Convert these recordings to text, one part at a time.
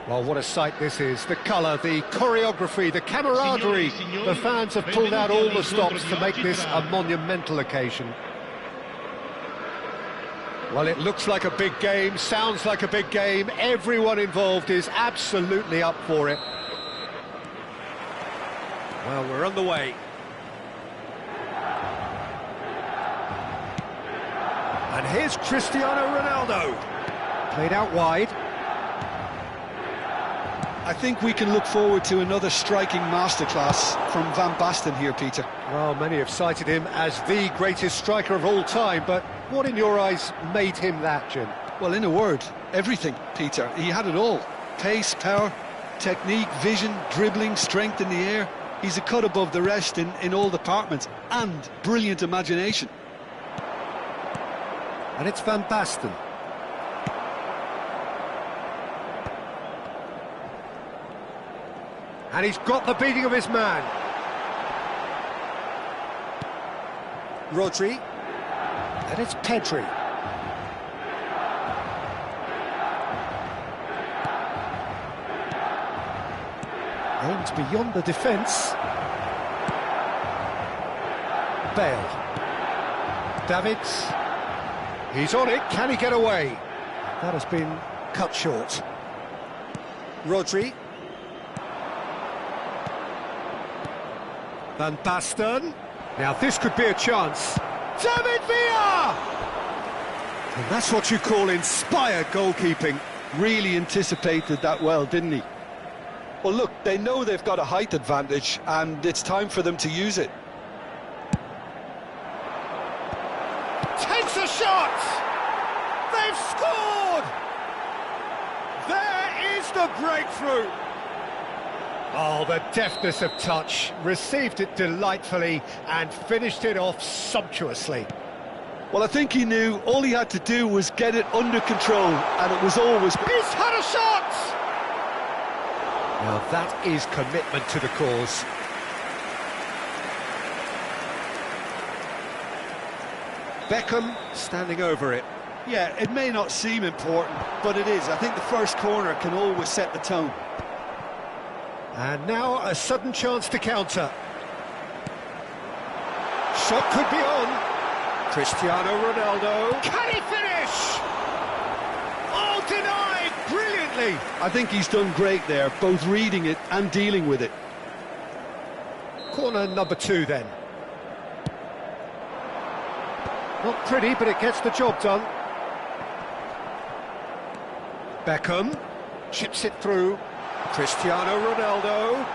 Well, what a sight this is. The colour, the choreography, the camaraderie. The fans have pulled out all the stops to make this a monumental occasion. Well, it looks like a big game, sounds like a big game. Everyone involved is absolutely up for it. Well, we're on the way. And here's Cristiano Ronaldo. Played out wide. I think we can look forward to another striking masterclass from Van Basten here, Peter. Well, many have cited him as the greatest striker of all time, but what in your eyes made him that, Jim? Well, in a word, everything, Peter. He had it all. Pace, power, technique, vision, dribbling, strength in the air. He's a cut above the rest in all departments, and brilliant imagination. And it's Van Basten. And he's got the beating of his man. Rodri. And it's Pedri. Aimed beyond the defence. Bale. Davids. He's on it. Can he get away? That has been cut short. Rodri. Van Basten. Now this could be a chance. David Villa! And that's what you call inspired goalkeeping. Really anticipated that well, didn't he? Well, look, they know they've got a height advantage, and it's time for them to use it. Takes a shot! They've scored! There is the breakthrough! Oh, the deftness of touch, received it delightfully and finished it off sumptuously. Well, I think he knew all he had to do was get it under control, and it was always... He's had a shot! Now that is commitment to the cause. Beckham standing over it. Yeah, it may not seem important, but it is. I think the first corner can always set the tone. And now a sudden chance to counter. Shot could be on. Cristiano Ronaldo. Can he finish? Oh, denied brilliantly. I think he's done great there, both reading it and dealing with it. Corner number 2 then. Not pretty, but it gets the job done. Beckham chips it through. Cristiano Ronaldo.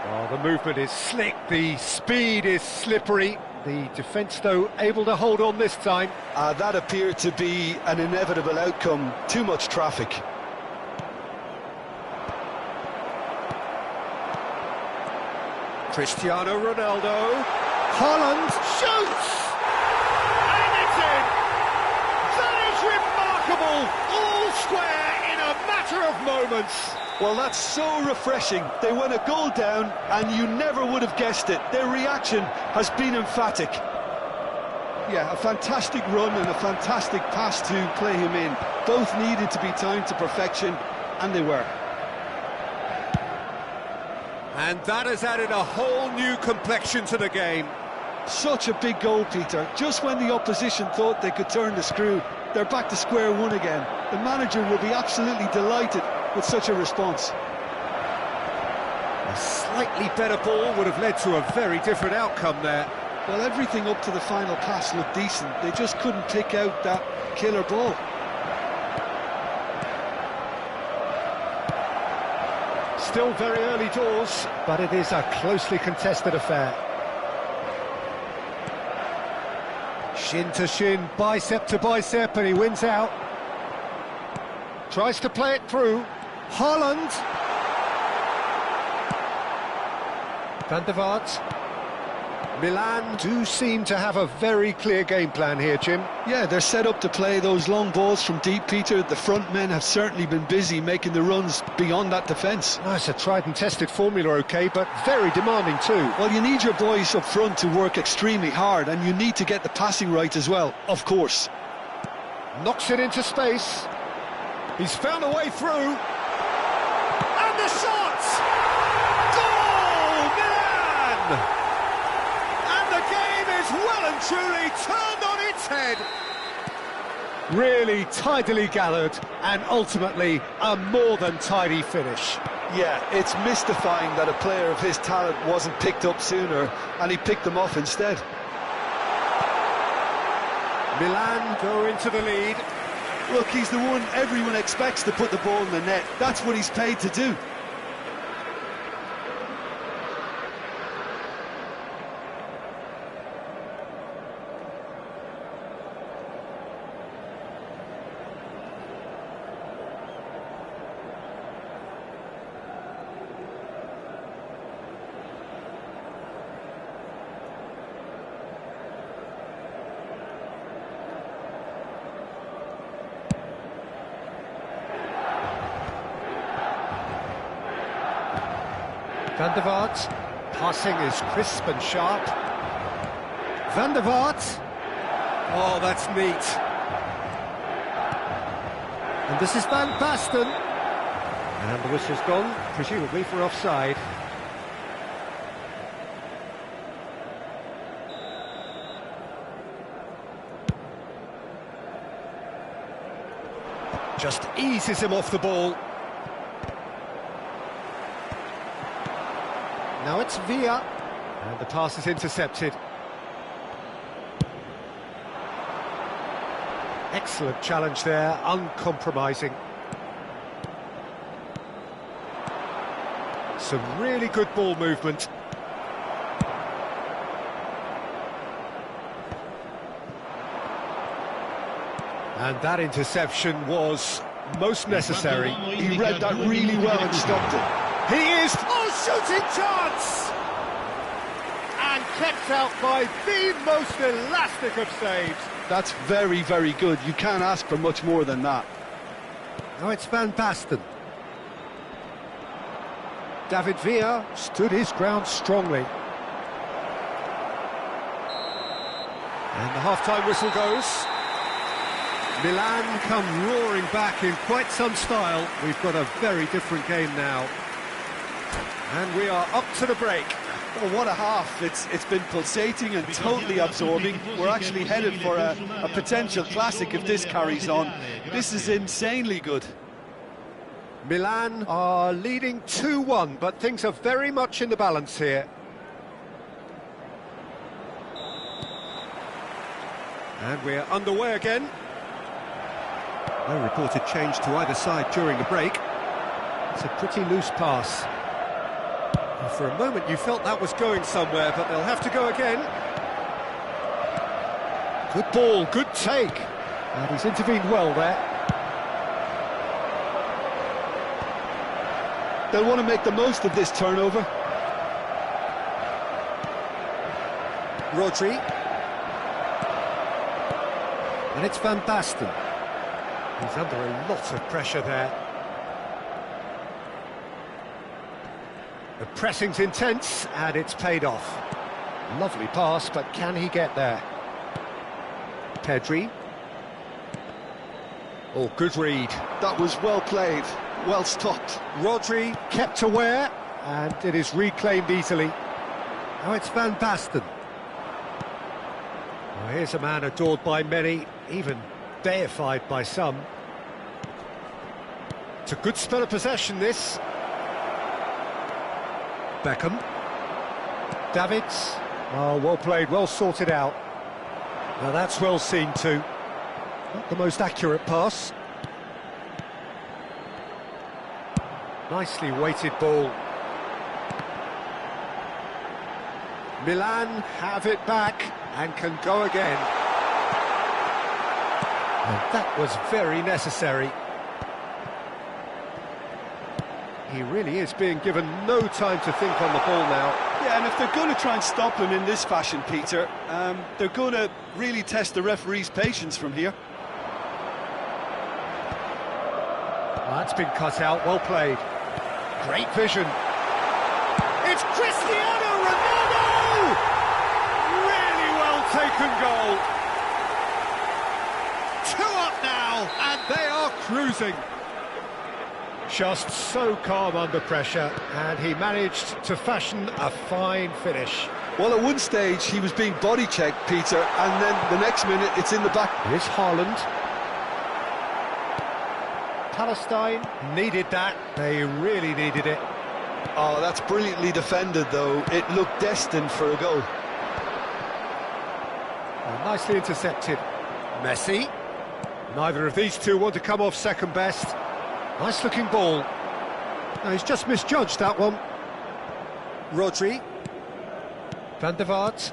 Oh, the movement is slick, the speed is slippery. The defence, though, able to hold on this time. That appeared to be an inevitable outcome. Too much traffic. Cristiano Ronaldo. Haaland shoots! And it's in! That is remarkable! All square in a matter of moments. Well, that's so refreshing. They went a goal down, and you never would have guessed it. Their reaction has been emphatic. Yeah, a fantastic run and a fantastic pass to play him in. Both needed to be timed to perfection, and they were. And that has added a whole new complexion to the game. Such a big goal, Peter. Just when the opposition thought they could turn the screw, they're back to square one again. The manager will be absolutely delighted with such a response. A slightly better ball would have led to a very different outcome there. Well, everything up to the final pass looked decent. They just couldn't pick out that killer ball. Still very early doors, but it is a closely contested affair. Shin to shin, bicep to bicep, and he wins out. Tries to play it through. Haaland. Van der Vaart. Milan do seem to have a very clear game plan here, Jim. Yeah, they're set up to play those long balls from deep, Peter. The front men have certainly been busy making the runs beyond that defence. Oh, it's a tried and tested formula, OK, but very demanding too. Well, you need your boys up front to work extremely hard, and you need to get the passing right as well, of course. Knocks it into space. He's found a way through. And the shot! Goal! Milan! And the game is well and truly turned on its head. Really tidily gathered, and ultimately a more than tidy finish. Yeah, it's mystifying that a player of his talent wasn't picked up sooner, and he picked them off instead. Milan go into the lead. Look, he's the one everyone expects to put the ball in the net. That's what he's paid to do. Van der Vaart, passing is crisp and sharp. Van der Vaart. Oh, that's neat. And this is Van Basten. And the whistle's gone, presumably for offside. Just eases him off the ball. Now it's Villa, and the pass is intercepted. Excellent challenge there, uncompromising. Some really good ball movement. And that interception was most necessary. He read that really well and stopped it. He is... Oh, shooting chance! And kept out by the most elastic of saves. That's very, very good. You can't ask for much more than that. Now it's Van Basten. David Villa stood his ground strongly. And the half-time whistle goes. Milan come roaring back in quite some style. We've got a very different game now. And we are up to the break. Oh, what a half. It's been pulsating and totally absorbing. We're actually headed for a potential classic if this carries on. This is insanely good. Milan are leading 2-1, but things are very much in the balance here. And we're underway again. No reported change to either side during the break. It's a pretty loose pass. And for a moment you felt that was going somewhere, but they'll have to go again. Good ball, good take. And he's intervened well there. They'll want to make the most of this turnover. Rodri. And it's Van Basten. He's under a lot of pressure there. The pressing's intense, and it's paid off. Lovely pass, but can he get there? Pedri. Oh, good read. That was well played, well stopped. Rodri kept aware, and it is reclaimed easily. Now it's Van Basten. Well, here's a man adored by many, even deified by some. It's a good spell of possession, this. Beckham. Davids. Oh, well played, well sorted out. Now that's well seen too. Not the most accurate pass. Nicely weighted ball. Milan have it back and can go again. And that was very necessary. He really is being given no time to think on the ball now. Yeah, and if they're going to try and stop him in this fashion, Peter, they're going to really test the referee's patience from here. That's been cut out, well played. Great vision. It's Cristiano Ronaldo! Really well taken goal. 2 up now. They are cruising. Just so calm under pressure, and he managed to fashion a fine finish. Well, at one stage he was being body checked, Peter, and then the next minute it's in the back. Here's Haaland. Palestine needed that. They really needed it. Oh, that's brilliantly defended, though. It looked destined for a goal. Oh, nicely intercepted. Messi. Neither of these two want to come off second best. Nice-looking ball. No, he's just misjudged that one. Rodri. Van der Vaart.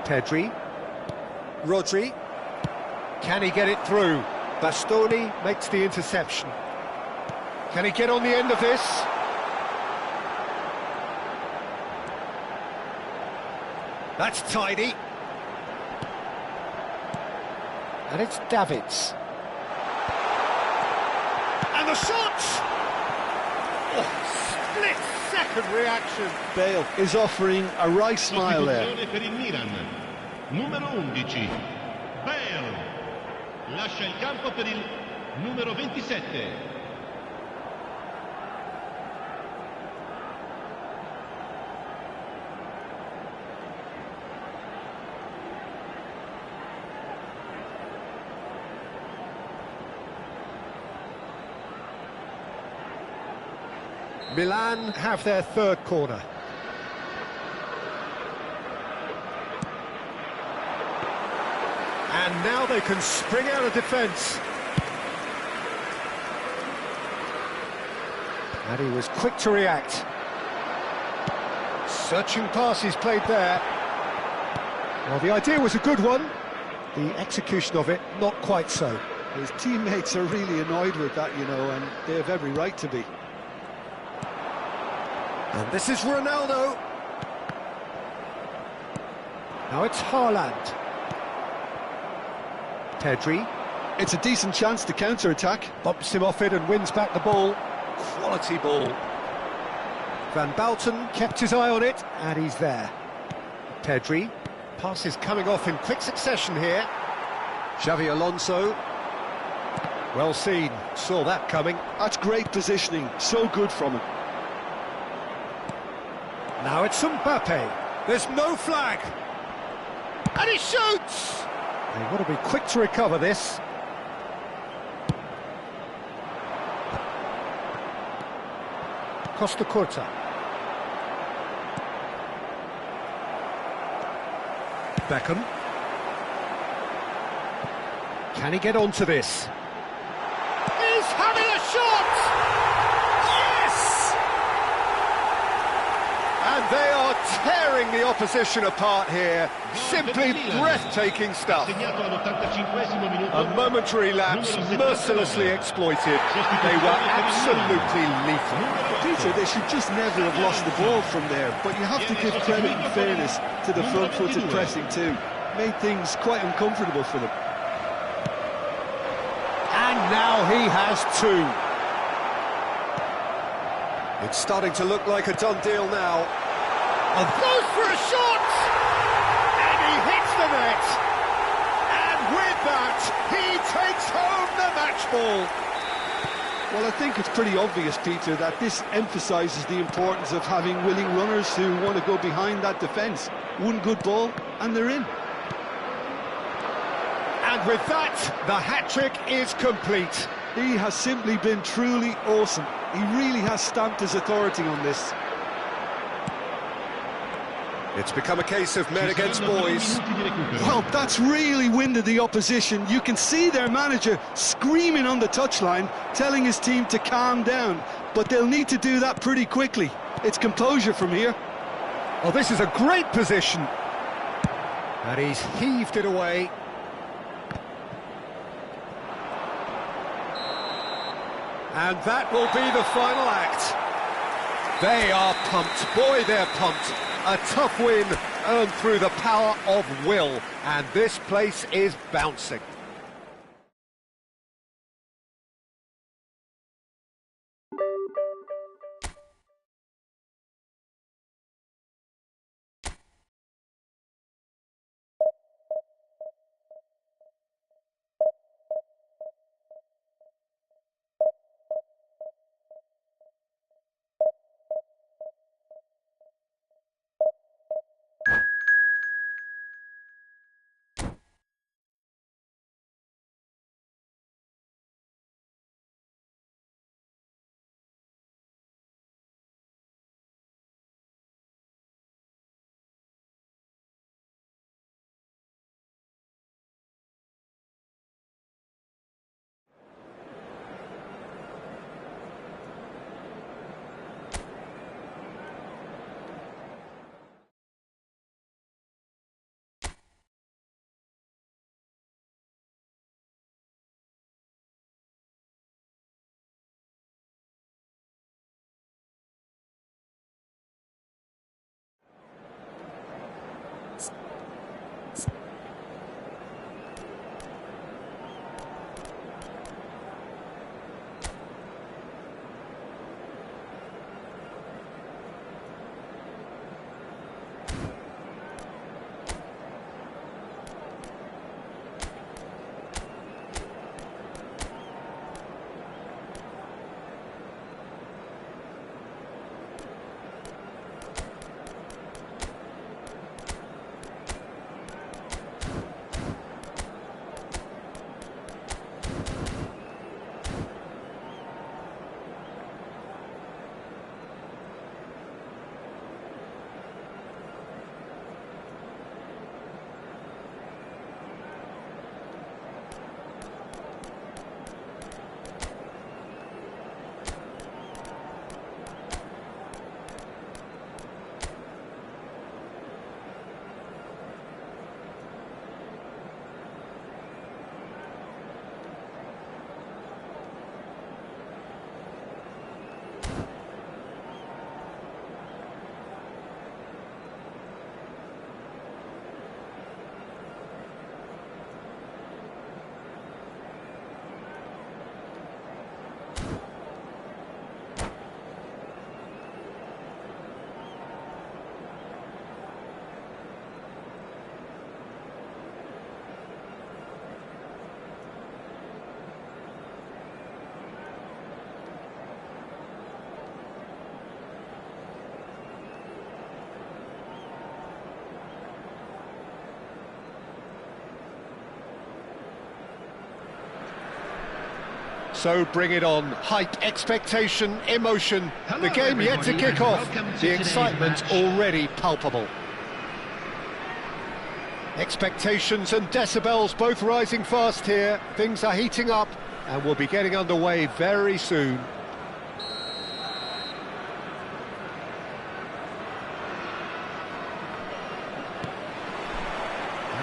Pedri. Rodri. Can he get it through? Bastoni makes the interception. Can he get on the end of this? That's tidy. And it's Davids. And the shot! Oh, split-second reaction. Bale is offering a right smile there. Per il Milan. Numero 11. Bale. Lascia il campo per il numero 27. Milan have their third corner. And now they can spring out of defence. And he was quick to react. Searching passes played there. Well, the idea was a good one. The execution of it, not quite so. His teammates are really annoyed with that, you know, and they have every right to be. And this is Ronaldo. Now it's Haaland. Pedri. It's a decent chance to counter-attack. Bumps him off it and wins back the ball. Quality ball. Van Balten kept his eye on it, and he's there. Pedri. Passes coming off in quick succession here. Xavi Alonso. Well seen, saw that coming. That's great positioning, so good from him. Now it's Mbappe. There's no flag. And he shoots! They want to be quick to recover this. Costa Curta. Beckham. Can he get onto this? He's having a shot! Yes! And they are tearing the opposition apart here. Simply breathtaking stuff. A momentary lapse, mercilessly exploited. They were absolutely lethal. Peter, they should just never have lost the ball from there, but you have to give credit and fairness to the front-footed pressing too. Made things quite uncomfortable for them. And now he has two. It's starting to look like a done deal now. And goes for a shot! And he hits the net! And with that, he takes home the match ball. Well, I think it's pretty obvious, Peter, that this emphasises the importance of having willing runners who want to go behind that defence. One good ball, and they're in. And with that, the hat-trick is complete. He has simply been truly awesome. He really has stamped his authority on this. It's become a case of men against boys. Well, that's really winded the opposition. You can see their manager screaming on the touchline, telling his team to calm down. But they'll need to do that pretty quickly. It's composure from here. Oh, this is a great position. And he's heaved it away. And that will be the final act. They are pumped. Boy, they're pumped. A tough win earned through the power of will. And this place is bouncing. So bring it on. Hype, expectation, emotion. The game yet to kick off. The excitement already palpable. Expectations and decibels both rising fast here. Things are heating up and we'll be getting underway very soon.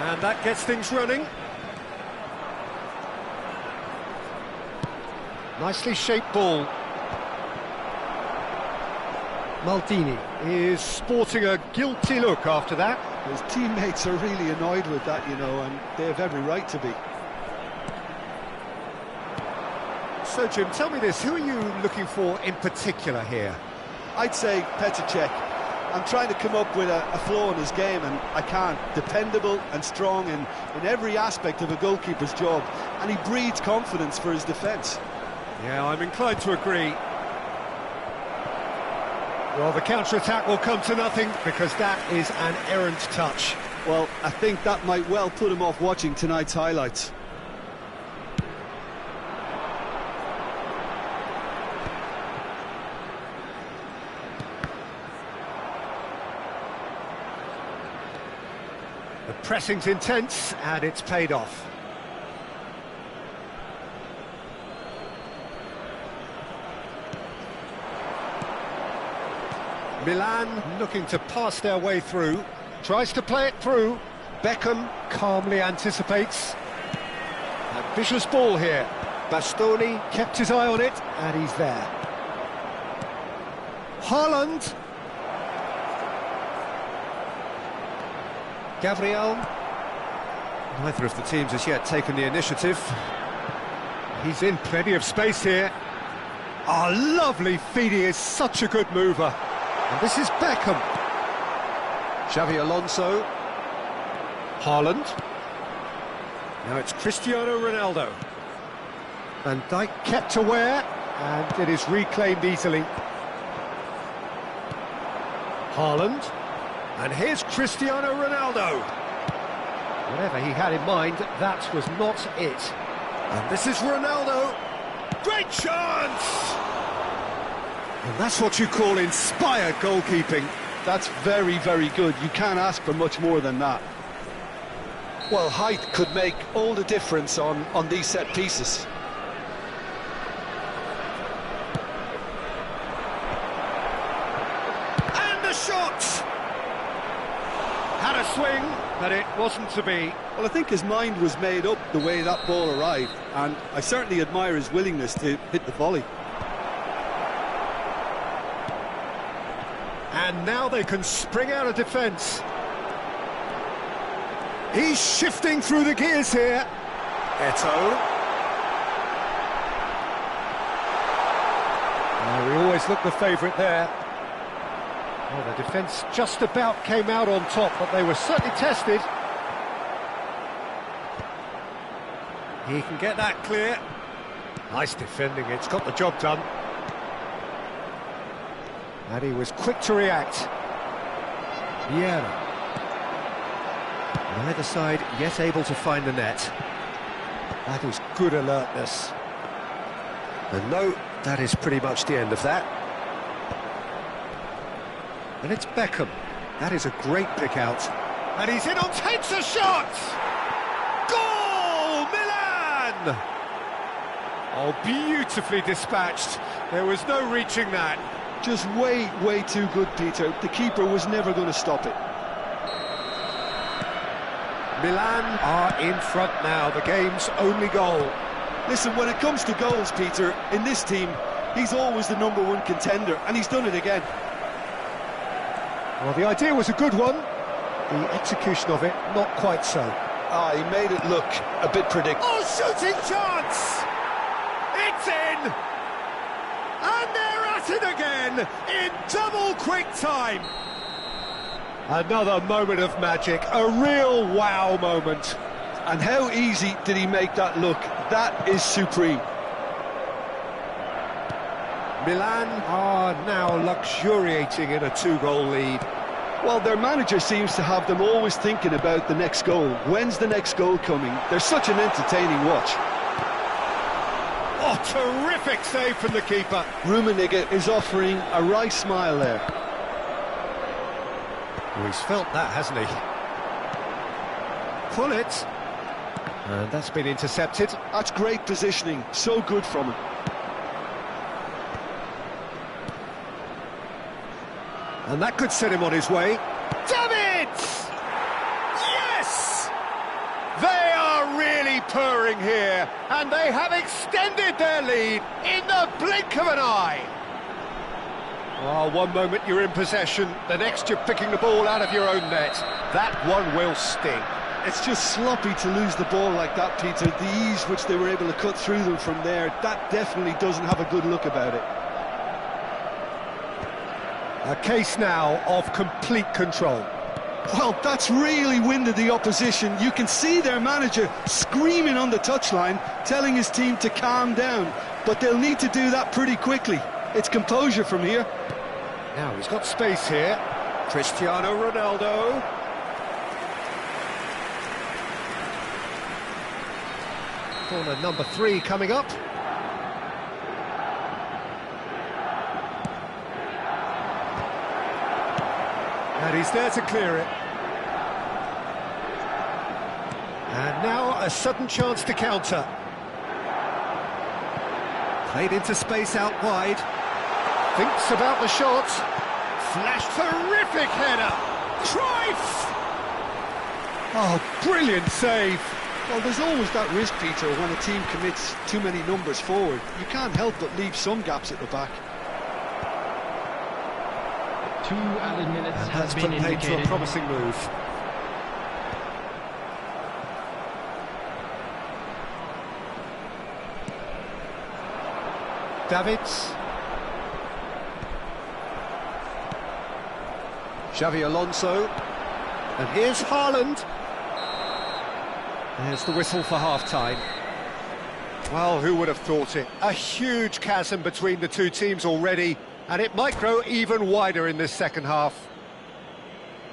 And that gets things running. Nicely shaped ball. Maldini is sporting a guilty look after that. His teammates are really annoyed with that, you know, and they have every right to be. So, Jim, tell me this, who are you looking for in particular here? I'd say Petr Cech. I'm trying to come up with a flaw in his game, and I can't. Dependable and strong in every aspect of a goalkeeper's job, and he breeds confidence for his defence. Yeah, I'm inclined to agree. Well, the counter-attack will come to nothing because that is an errant touch. Well, I think that might well put him off watching tonight's highlights. The pressing's intense and it's paid off. Milan looking to pass their way through, tries to play it through. Beckham calmly anticipates. Ambitious ball here. Bastoni kept his eye on it, and he's there. Haaland. Gabriel. Neither of the teams has yet taken the initiative. He's in plenty of space here. Oh, lovely feed, he is such a good mover. And this is Beckham. Xavi Alonso. Haaland. Now it's Cristiano Ronaldo. Van Dijk kept aware, and it is reclaimed easily. Haaland. And here's Cristiano Ronaldo. Whatever he had in mind, that was not it. And this is Ronaldo. Great chance! And that's what you call inspired goalkeeping. That's very, very good. You can't ask for much more than that. Well, height could make all the difference on these set pieces. And the shot! Had a swing, but it wasn't to be. Well, I think his mind was made up the way that ball arrived, and I certainly admire his willingness to hit the volley. And now they can spring out of defence. He's shifting through the gears here. Eto'o. We always look the favourite there. Well, the defence just about came out on top, but they were certainly tested. He can get that clear. Nice defending, it's got the job done. And he was quick to react. Vieira. Neither side yet able to find the net. That is good alertness. And no, that is pretty much the end of that. And it's Beckham. That is a great pick out. And he's in on, takes a shot! Goal! Milan! Oh, beautifully dispatched. There was no reaching that. Just way, way too good, Peter. The keeper was never going to stop it. Milan are in front now, the game's only goal. Listen, when it comes to goals, Peter, in this team, he's always the #1 contender, and he's done it again. Well, the idea was a good one. The execution of it, not quite so. He made it look a bit predictable. Oh, shooting chance! It's in! And they're at it again, in double quick time. Another moment of magic, a real wow moment. And how easy did he make that look? That is supreme. Milan are now luxuriating in a 2-goal lead. Well, their manager seems to have them always thinking about the next goal. When's the next goal coming? They're such an entertaining watch. Oh, terrific save from the keeper. Rummenigge is offering a wry smile there. Well, he's felt that, hasn't he? Pull it. And that's been intercepted. That's great positioning, so good from him. And that could set him on his way. Davids! Yes! They are really purring here, and they have extended their lead in the blink of an eye. Oh, one moment you're in possession, the next you're picking the ball out of your own net. That one will sting. It's just sloppy to lose the ball like that, Peter. The ease which they were able to cut through them from there, that definitely doesn't have a good look about it. A case now of complete control. Well, that's really winded the opposition. You can see their manager screaming on the touchline, telling his team to calm down. But they'll need to do that pretty quickly. It's composure from here. Now he's got space here. Cristiano Ronaldo. Corner number 3 coming up. And he's there to clear it. And now a sudden chance to counter. Played into space out wide. Thinks about the shot. Flash, terrific header. Cruyff! Oh, brilliant save. Well, there's always that risk, Peter, when a team commits too many numbers forward. You can't help but leave some gaps at the back. 2 added minutes That's has been put paid to a indicated. promising move. Davids. Xavi Alonso. And here's Haaland. There's the whistle for half-time. Well, who would have thought it? A huge chasm between the two teams already, and it might grow even wider in this second half.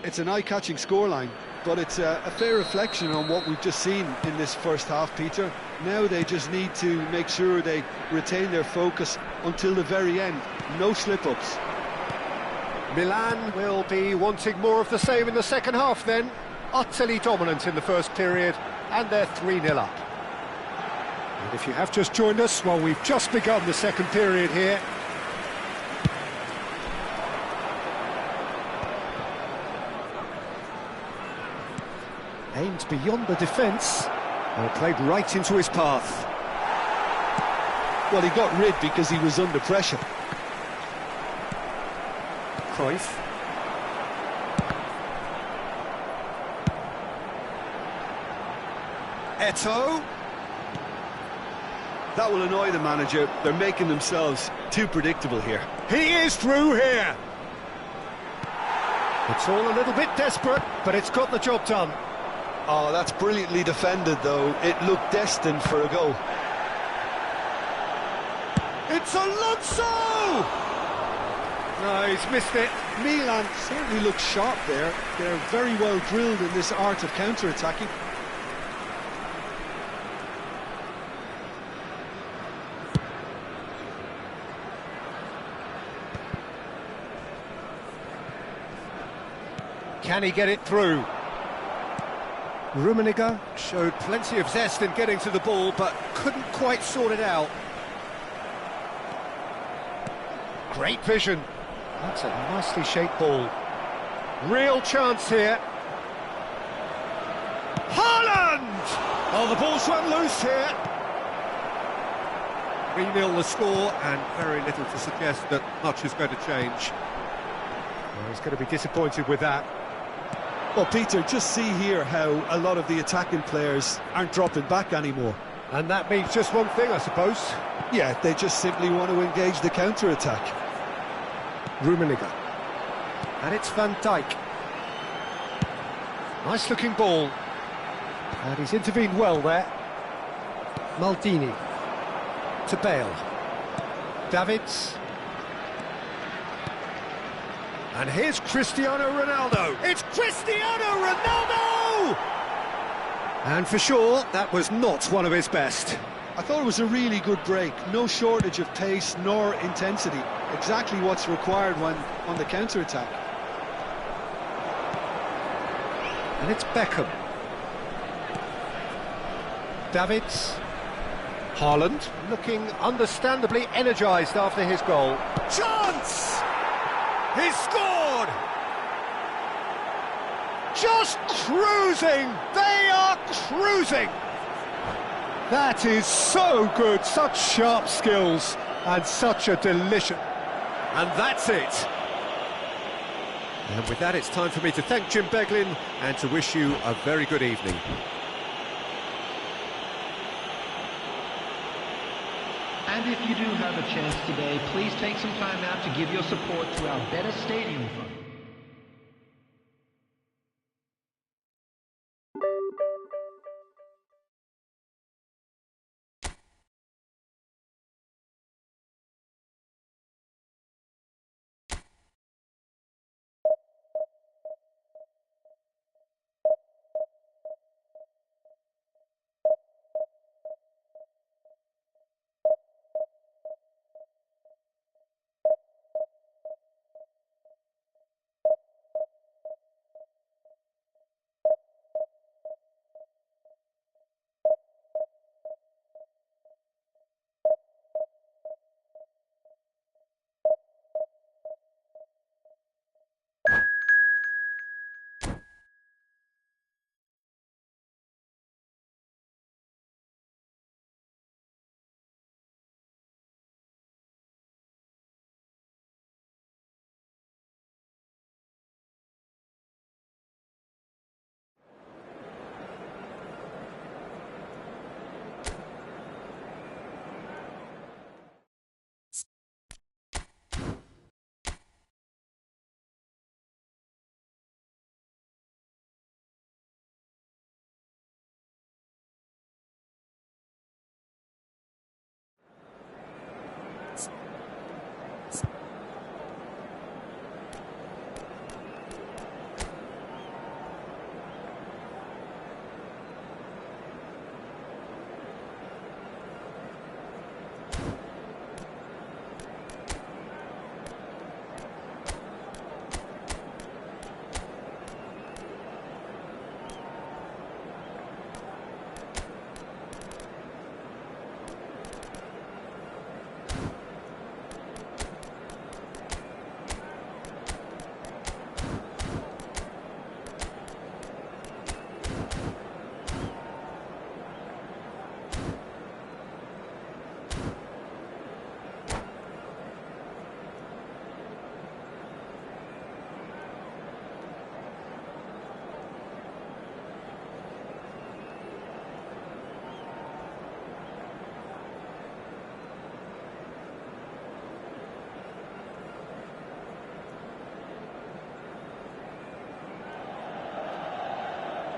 It's an eye-catching scoreline, but it's a fair reflection on what we've just seen in this first half, Peter. Now they just need to make sure they retain their focus until the very end. No slip-ups. Milan will be wanting more of the same in the second half then. Utterly dominant in the first period, and they're 3-0 up. And if you have just joined us, well, we've just begun the second period here. Aimed beyond the defence, and played right into his path. Well, he got rid because he was under pressure. Cruyff. Eto'o. That will annoy the manager. They're making themselves too predictable here. He is through here. It's all a little bit desperate, but it's got the job done. Oh, that's brilliantly defended, though. It looked destined for a goal. It's Alonso! No, he's missed it. Milan certainly look sharp there. They're very well drilled in this art of counter-attacking. Can he get it through? Rummenigge showed plenty of zest in getting to the ball, but couldn't quite sort it out. Great vision. That's a nicely shaped ball. Real chance here. Haaland! Oh, the ball's run loose here. 3-0 the score, and very little to suggest that much is going to change. Well, he's going to be disappointed with that. Well, Peter, just see here how a lot of the attacking players aren't dropping back anymore. And that means just one thing, I suppose. Yeah, they just simply want to engage the counter-attack. Rummenigge. And it's Van Dijk. Nice looking ball. And he's intervened well there. Maldini. To Bale. Davids. And here's Cristiano Ronaldo. It's Cristiano Ronaldo! And for sure, that was not one of his best. I thought it was a really good break. No shortage of pace nor intensity. Exactly what's required when on the counter-attack. And it's Beckham. Davids. Haaland looking understandably energised after his goal. Chance! He's scored! Just cruising! They are cruising! That is so good, such sharp skills and such a delicious... And that's it! And with that, it's time for me to thank Jim Beglin and to wish you a very good evening. And if you do have a chance today, please take some time out to give your support to our Better Stadium Fund.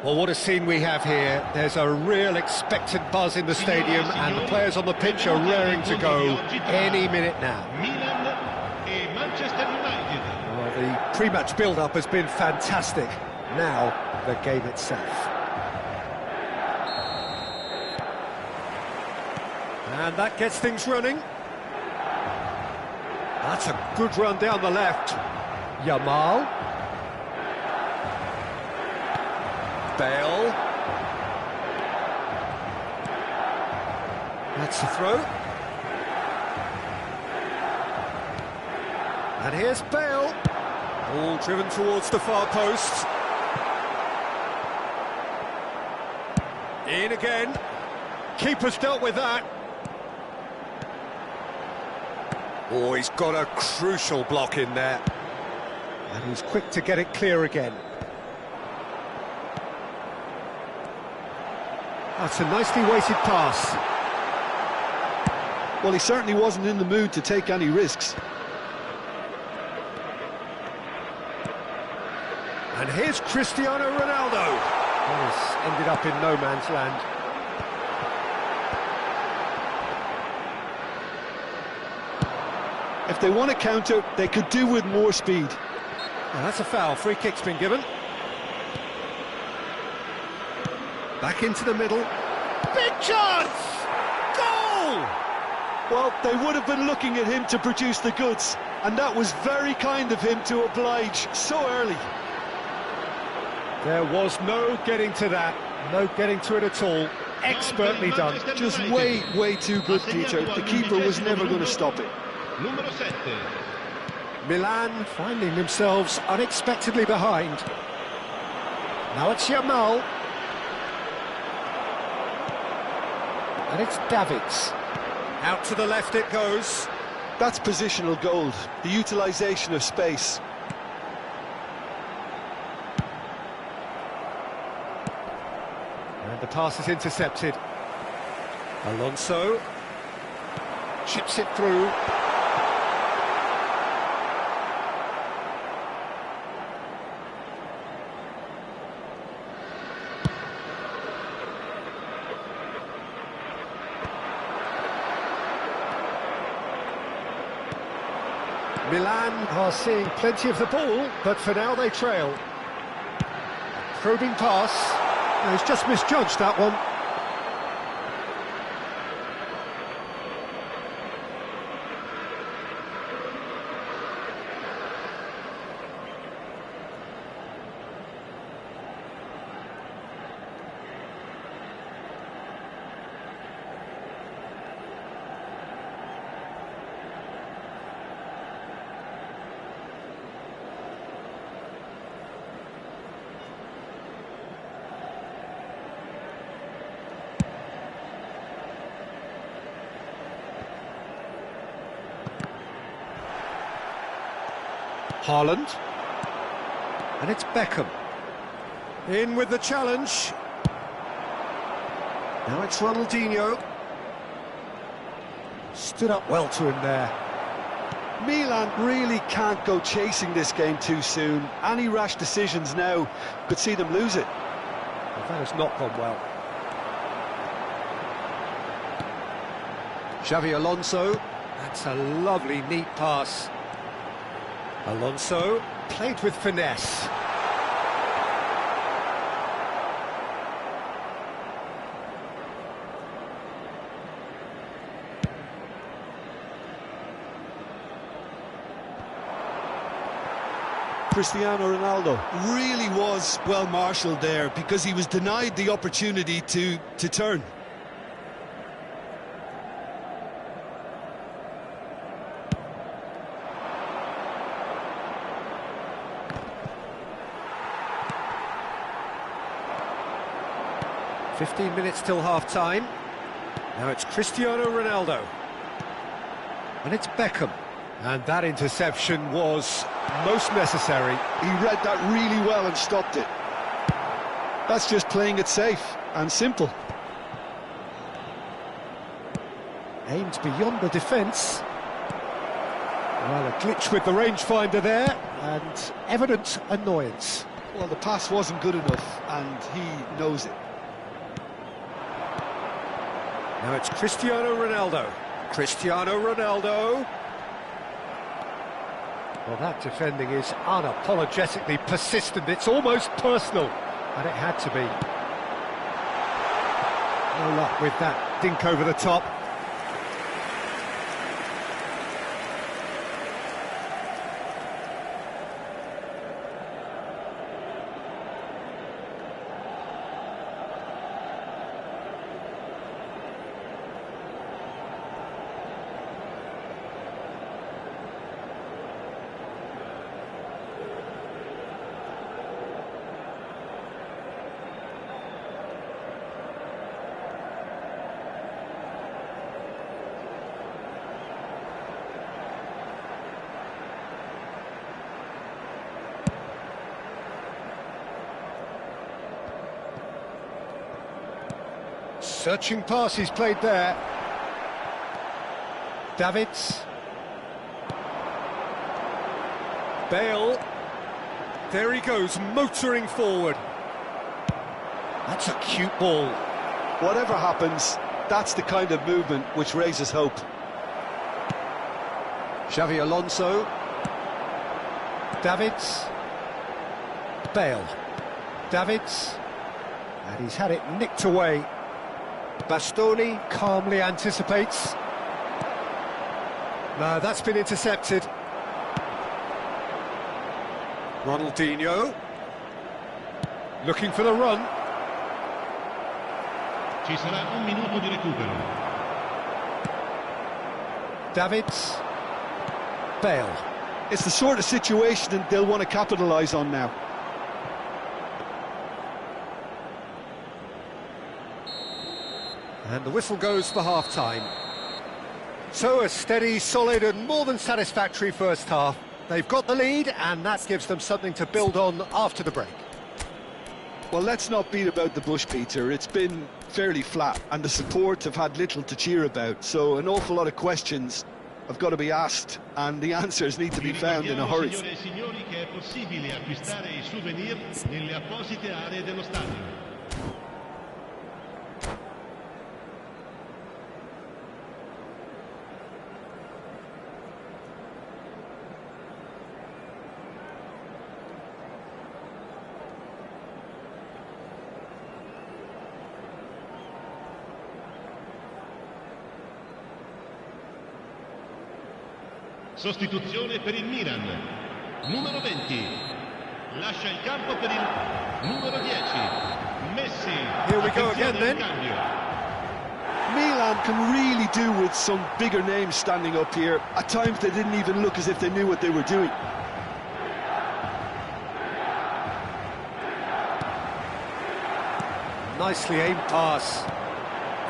Well, what a scene we have here. There's a real expectant buzz in the stadium and the players on the pitch are raring to go any minute now. Well, the pre-match build-up has been fantastic. Now, the game itself. And that gets things running. That's a good run down the left. Yamal. Bale. That's the throw. And here's Bale. All driven towards the far post. In again. Keeper's dealt with that. Oh, he's got a crucial block in there. And he's quick to get it clear again. That's a nicely weighted pass. Well, he certainly wasn't in the mood to take any risks. And here's Cristiano Ronaldo. He's ended up in no man's land. If they want to counter, they could do with more speed. Now that's a foul. Free kick's been given. Back into the middle. Big chance! Goal! goal! Well, they would have been looking at him to produce the goods, and that was very kind of him to oblige so early. There was no getting to that, no getting to it at all. Expertly done. Just way too good, Peter. The keeper was never going to stop it. Numero 7. Milan finding themselves unexpectedly behind. Now it's Yamal. And it's Davids. Out to the left it goes. That's positional gold, the utilisation of space. And the pass is intercepted. Alonso chips it through. Milan are seeing plenty of the ball, but for now they trail. Probing pass. No, he's just misjudged that one. Haaland. And it's Beckham. In with the challenge. Now it's Ronaldinho. Stood up well to him there. Milan really can't go chasing this game too soon. Any rash decisions now could see them lose it. Well, that has not gone well. Xavi Alonso. That's a lovely, neat pass. Alonso played with finesse. Cristiano Ronaldo really was well marshalled there because he was denied the opportunity to turn. "15 minutes till half-time. Now it's Cristiano Ronaldo. And it's Beckham. And that interception was most necessary. He read that really well and stopped it. That's just playing it safe and simple. Aimed beyond the defence. Well, a glitch with the rangefinder there, and evident annoyance. Well, the pass wasn't good enough, and he knows it. Now it's Cristiano Ronaldo. Cristiano Ronaldo. Well, that defending is unapologetically persistent. It's almost personal, and it had to be. No luck with that dink over the top. Searching pass he's played there. Davids. Bale. There he goes, motoring forward. That's a cute ball. Whatever happens, that's the kind of movement which raises hope. Xavi Alonso. Davids. Bale. Davids. And he's had it nicked away. Bastoni calmly anticipates. No, that's been intercepted. Ronaldinho. Looking for the run. Ci sarà un minuto di recupero. Davids. Bale. It's the sort of situation that they'll want to capitalise on now. And the whistle goes for half-time. So a steady, solid and more than satisfactory first half. They've got the lead and that gives them something to build on after the break. Well, let's not beat about the bush, Peter. It's been fairly flat and the support have had little to cheer about. So an awful lot of questions have got to be asked and the answers need to be found in a hurry. Signore e signori, che è possibile acquistare i souvenir nelle apposite aree dello stadio. Sostituzione per il Milan. Numero 20. Lascia il campo per il numero 10. Messi. Here we go again then. Milan can really do with some bigger names standing up here. At times they didn't even look as if they knew what they were doing. Nicely aimed pass.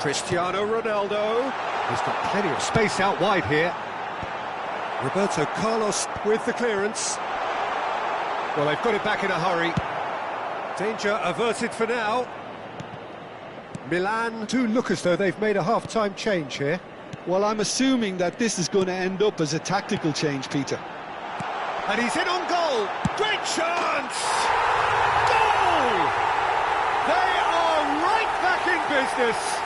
Cristiano Ronaldo. He's got plenty of space out wide here. Roberto Carlos with the clearance. Well, they've got it back in a hurry. Danger averted for now. Milan do look as though they've made a half-time change here. Well, I'm assuming that this is going to end up as a tactical change, Peter. And he's in on goal. Great chance! Goal! They are right back in business.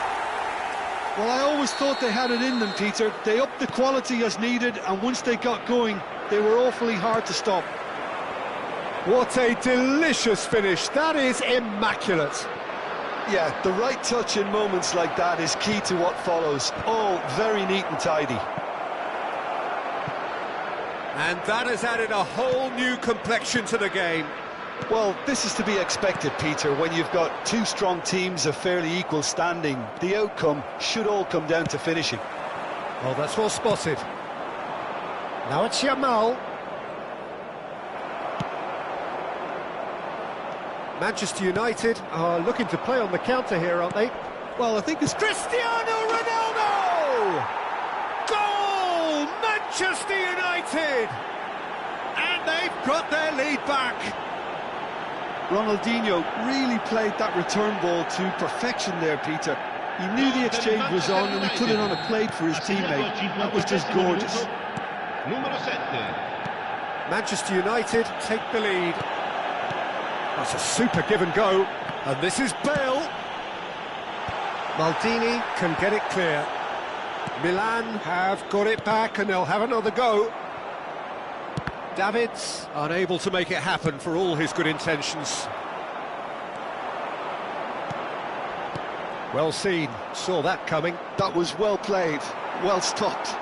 Well, I always thought they had it in them, Peter. They upped the quality as needed, and once they got going, they were awfully hard to stop. What a delicious finish. That is immaculate. Yeah, the right touch in moments like that is key to what follows. All very neat and tidy. And that has added a whole new complexion to the game. Well, this is to be expected, Peter, when you've got two strong teams of fairly equal standing. The outcome should all come down to finishing. Oh, that's well spotted. Now it's Yamal. Manchester United are looking to play on the counter here, aren't they? Well, I think it's Cristiano Ronaldo! Goal! Manchester United! And they've got their lead back. Ronaldinho really played that return ball to perfection there, Peter. He knew the exchange was on and he put it on a plate for his teammate. That was just gorgeous. Manchester United take the lead. That's a super give and go. And this is Bale. Maldini can get it clear. Milan have got it back and they'll have another go. Davids unable to make it happen for all his good intentions. Well seen, saw that coming. That was well played, well stopped.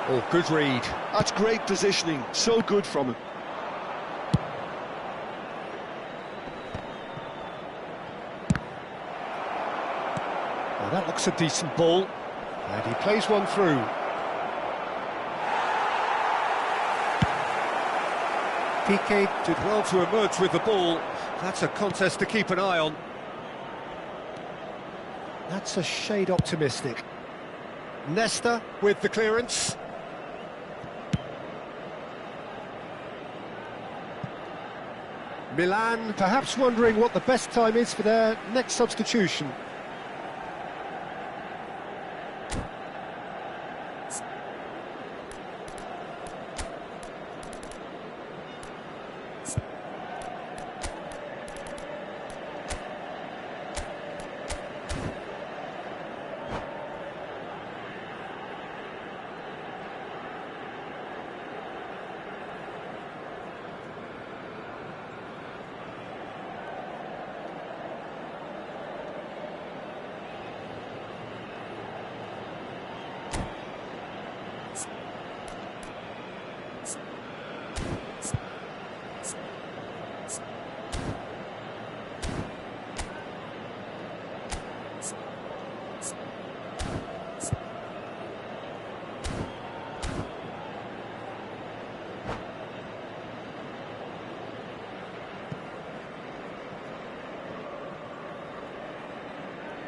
Oh, good read. That's great positioning, so good from him. Well, that looks a decent ball. And he plays one through. Piqué did well to emerge with the ball. That's a contest to keep an eye on. That's a shade optimistic. Nesta with the clearance. Milan perhaps wondering what the best time is for their next substitution.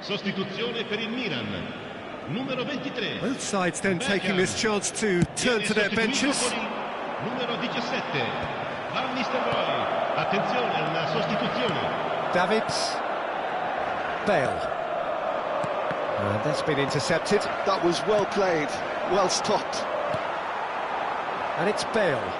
Sostituzione per il Milan. Numero 23. Both sides then taking this chance to turn to their benches. Numero 17. Van Nistelrooy. Attenzione, una sostituzione. Davids. Bale. And that's been intercepted. That was well played, well stopped. And it's Bale.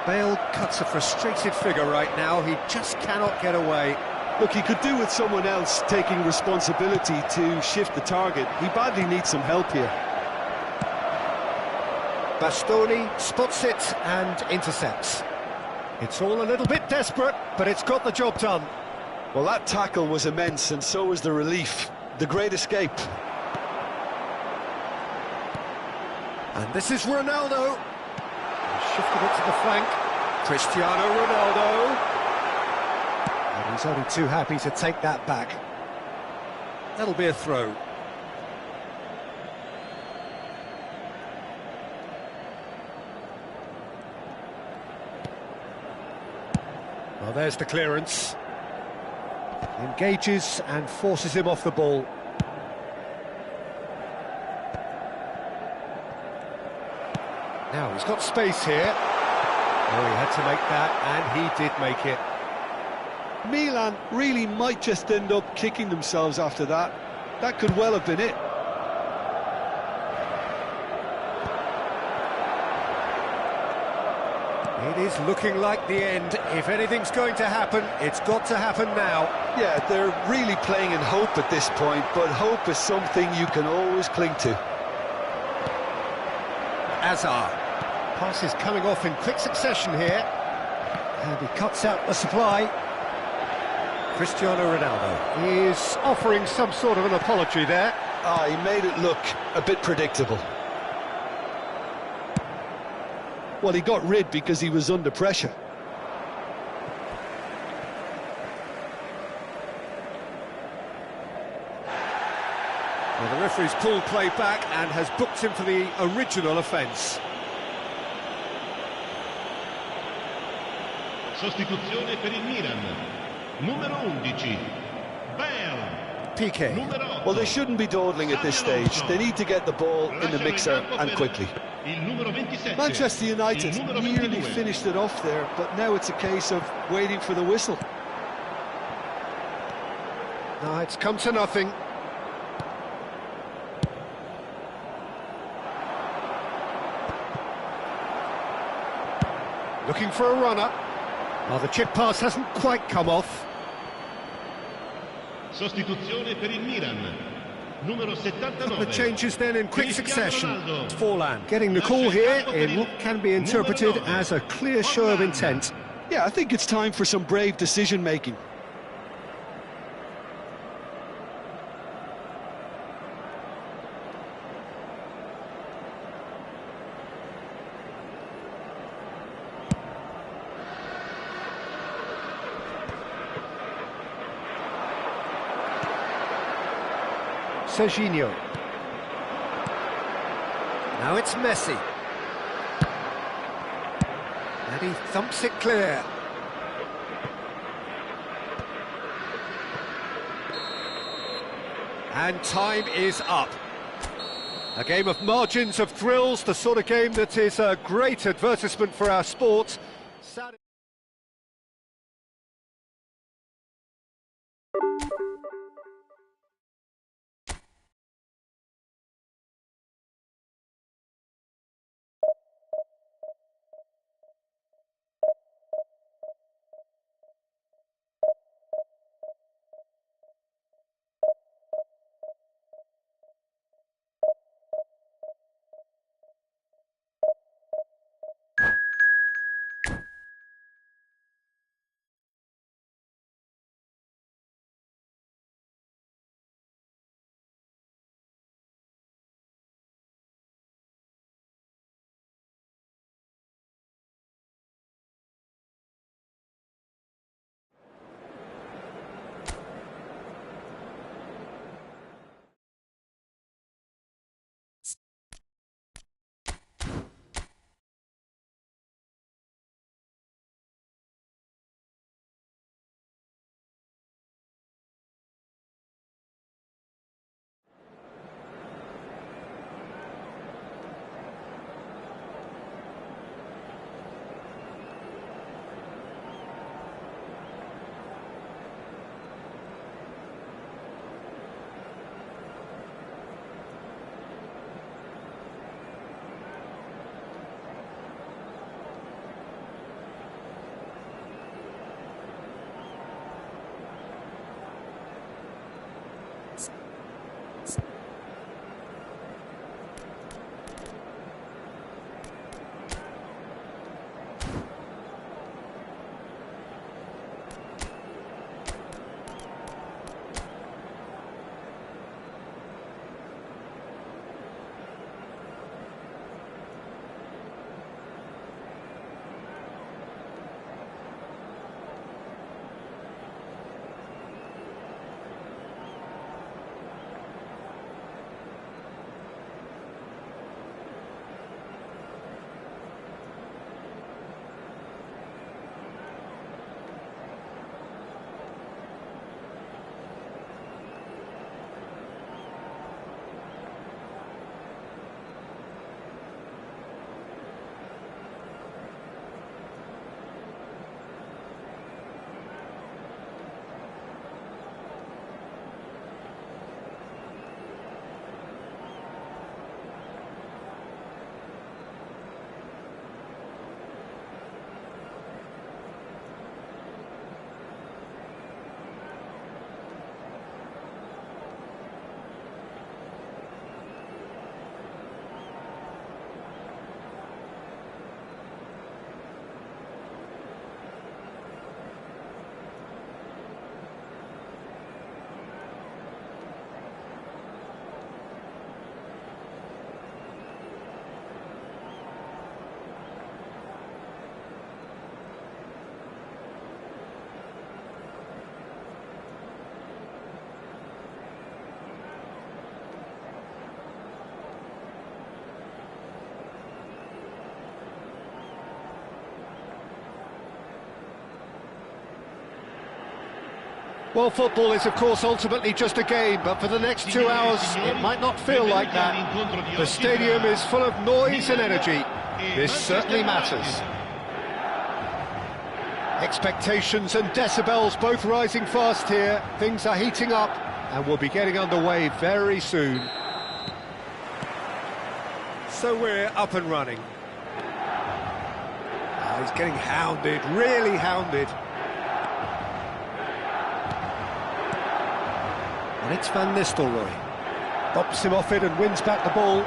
Bale cuts a frustrated figure right now. He just cannot get away. Look, he could do with someone else taking responsibility to shift the target. He badly needs some help here. Bastoni spots it and intercepts. It's all a little bit desperate, but it's got the job done. Well, that tackle was immense, and so was the relief. The great escape. And this is Ronaldo. He's shifted it to the flank. Cristiano Ronaldo. And he's only too happy to take that back. That'll be a throw. Well, there's the clearance. Engages and forces him off the ball. Now he's got space here. Oh, he had to make that, and he did make it. Milan really might just end up kicking themselves after that. That could well have been it. It is looking like the end. If anything's going to happen, it's got to happen now. Yeah, they're really playing in hope at this point, but hope is something you can always cling to. Azar. Passes coming off in quick succession here. And he cuts out the supply. Cristiano Ronaldo is offering some sort of an apology there. Ah, he made it look a bit predictable. Well, he got rid because he was under pressure. Well, the referee's pulled play back and has booked him for the original offence. Sostituzione per il Milan. Numero 11. Bale. PK. Numero 8. Well, they shouldn't be dawdling at this stage. They need to get the ball in the mixer and quickly. Il numero 27. Manchester United Il numero nearly 22. finished it off there, but now it's a case of waiting for the whistle. No, it's come to nothing. Looking for a runner. Well, the chip pass hasn't quite come off. Sostituzione per il Milan. Numero 79. Couple of changes then in quick Cristiano succession. Ronaldo. Forlan getting the call here in what can be interpreted as a clear show of intent. Yeah, I think it's time for some brave decision-making. Serginho. Now it's Messi. And he thumps it clear. And time is up. A game of margins, of thrills, the sort of game that is a great advertisement for our sport. Well, football is, of course, ultimately just a game, but for the next 2 hours, it might not feel like that. The stadium is full of noise and energy. This certainly matters. Expectations and decibels both rising fast here. Things are heating up, and we'll be getting underway very soon. So we're up and running. Oh, he's getting hounded, really hounded. And it's Van Nistelrooy. Bops him off it and wins back the ball.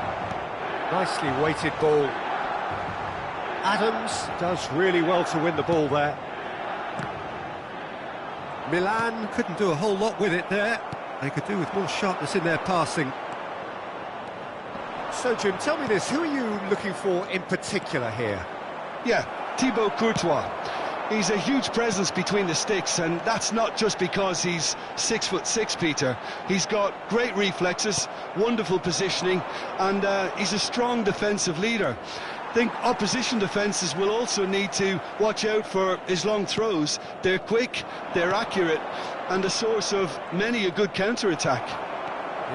Nicely weighted ball. Adams does really well to win the ball there. Milan couldn't do a whole lot with it there. They could do with more sharpness in their passing. So, Jim, tell me this, who are you looking for in particular here? Yeah, Thibaut Courtois. He's a huge presence between the sticks, and that's not just because he's 6'6", Peter. He's got great reflexes, wonderful positioning, and he's a strong defensive leader. I think opposition defences will also need to watch out for his long throws. They're quick, they're accurate, and a source of many a good counter-attack.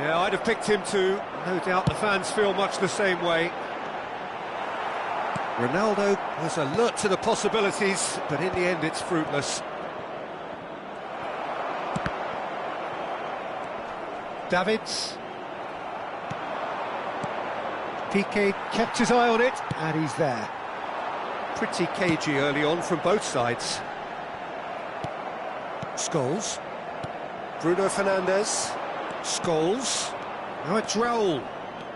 Yeah, I'd have picked him too. No doubt the fans feel much the same way. Ronaldo was alert to the possibilities, but in the end it's fruitless. Davids. Piqué kept his eye on it, and he's there. Pretty cagey early on from both sides. Scholes. Bruno Fernandes. Scholes. Now it's Raul.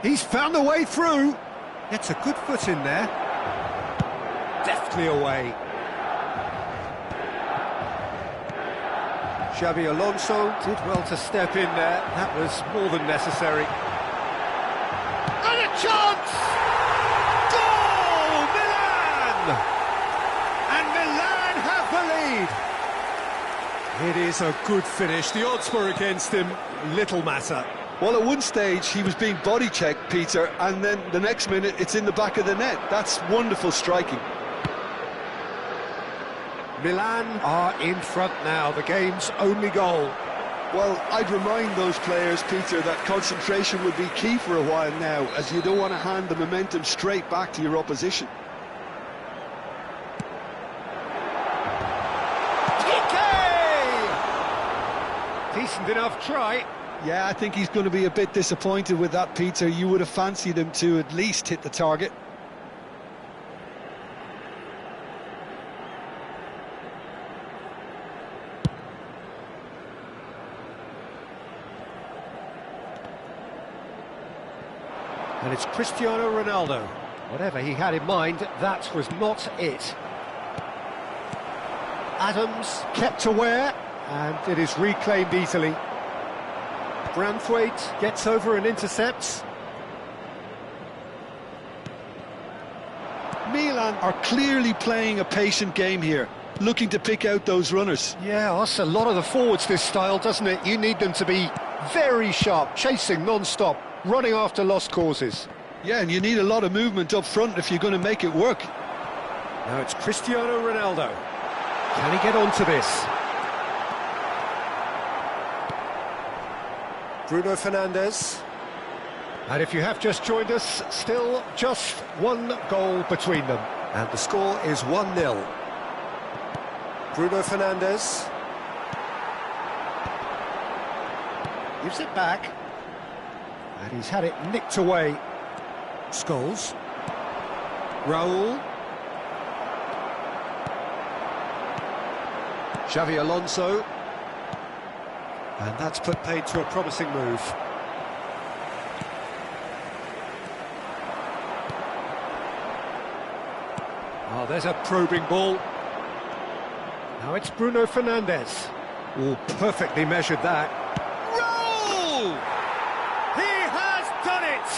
He's found a way through. Gets a good foot in there. Deftly away. Xabi Alonso did well to step in there. That was more than necessary. And a chance! Goal! Milan! And Milan have the lead. It is a good finish. The odds were against him. Little matter. Well, at one stage he was being body-checked, Peter, and then the next minute it's in the back of the net. That's wonderful striking. Milan are in front now, the game's only goal. Well, I'd remind those players, Peter, that concentration would be key for a while now, as you don't want to hand the momentum straight back to your opposition. Decent enough try. Yeah, I think he's going to be a bit disappointed with that, Peter. You would have fancied him to at least hit the target. And it's Cristiano Ronaldo. Whatever he had in mind, that was not it. Adams kept aware, and it is reclaimed easily. Branthwaite gets over and intercepts. Milan are clearly playing a patient game here, looking to pick out those runners. Yeah, that's a lot of the forwards, this style, doesn't it? You need them to be very sharp, chasing non-stop, running after lost causes. Yeah, and you need a lot of movement up front if you're going to make it work. Now it's Cristiano Ronaldo. Can he get onto this? Bruno Fernandes. And if you have just joined us, still just one goal between them. And the score is 1-0. Bruno Fernandes. Gives it back. And he's had it nicked away. Scholes. Raul. Xabi Alonso. And that's put paid to a promising move. Oh, there's a probing ball. Now it's Bruno Fernandes. Oh, perfectly measured that. Roll! He has done it!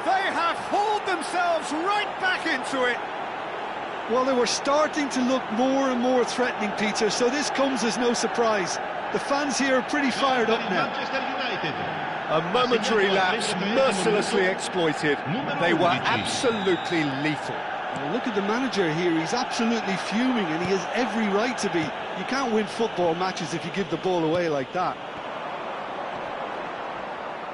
They have hauled themselves right back into it. Well, they were starting to look more and more threatening, Peter, so this comes as no surprise. The fans here are pretty fired up now. A momentary lapse, mercilessly exploited. They were absolutely lethal. Well, look at the manager here, he's absolutely fuming and he has every right to be. You can't win football matches if you give the ball away like that.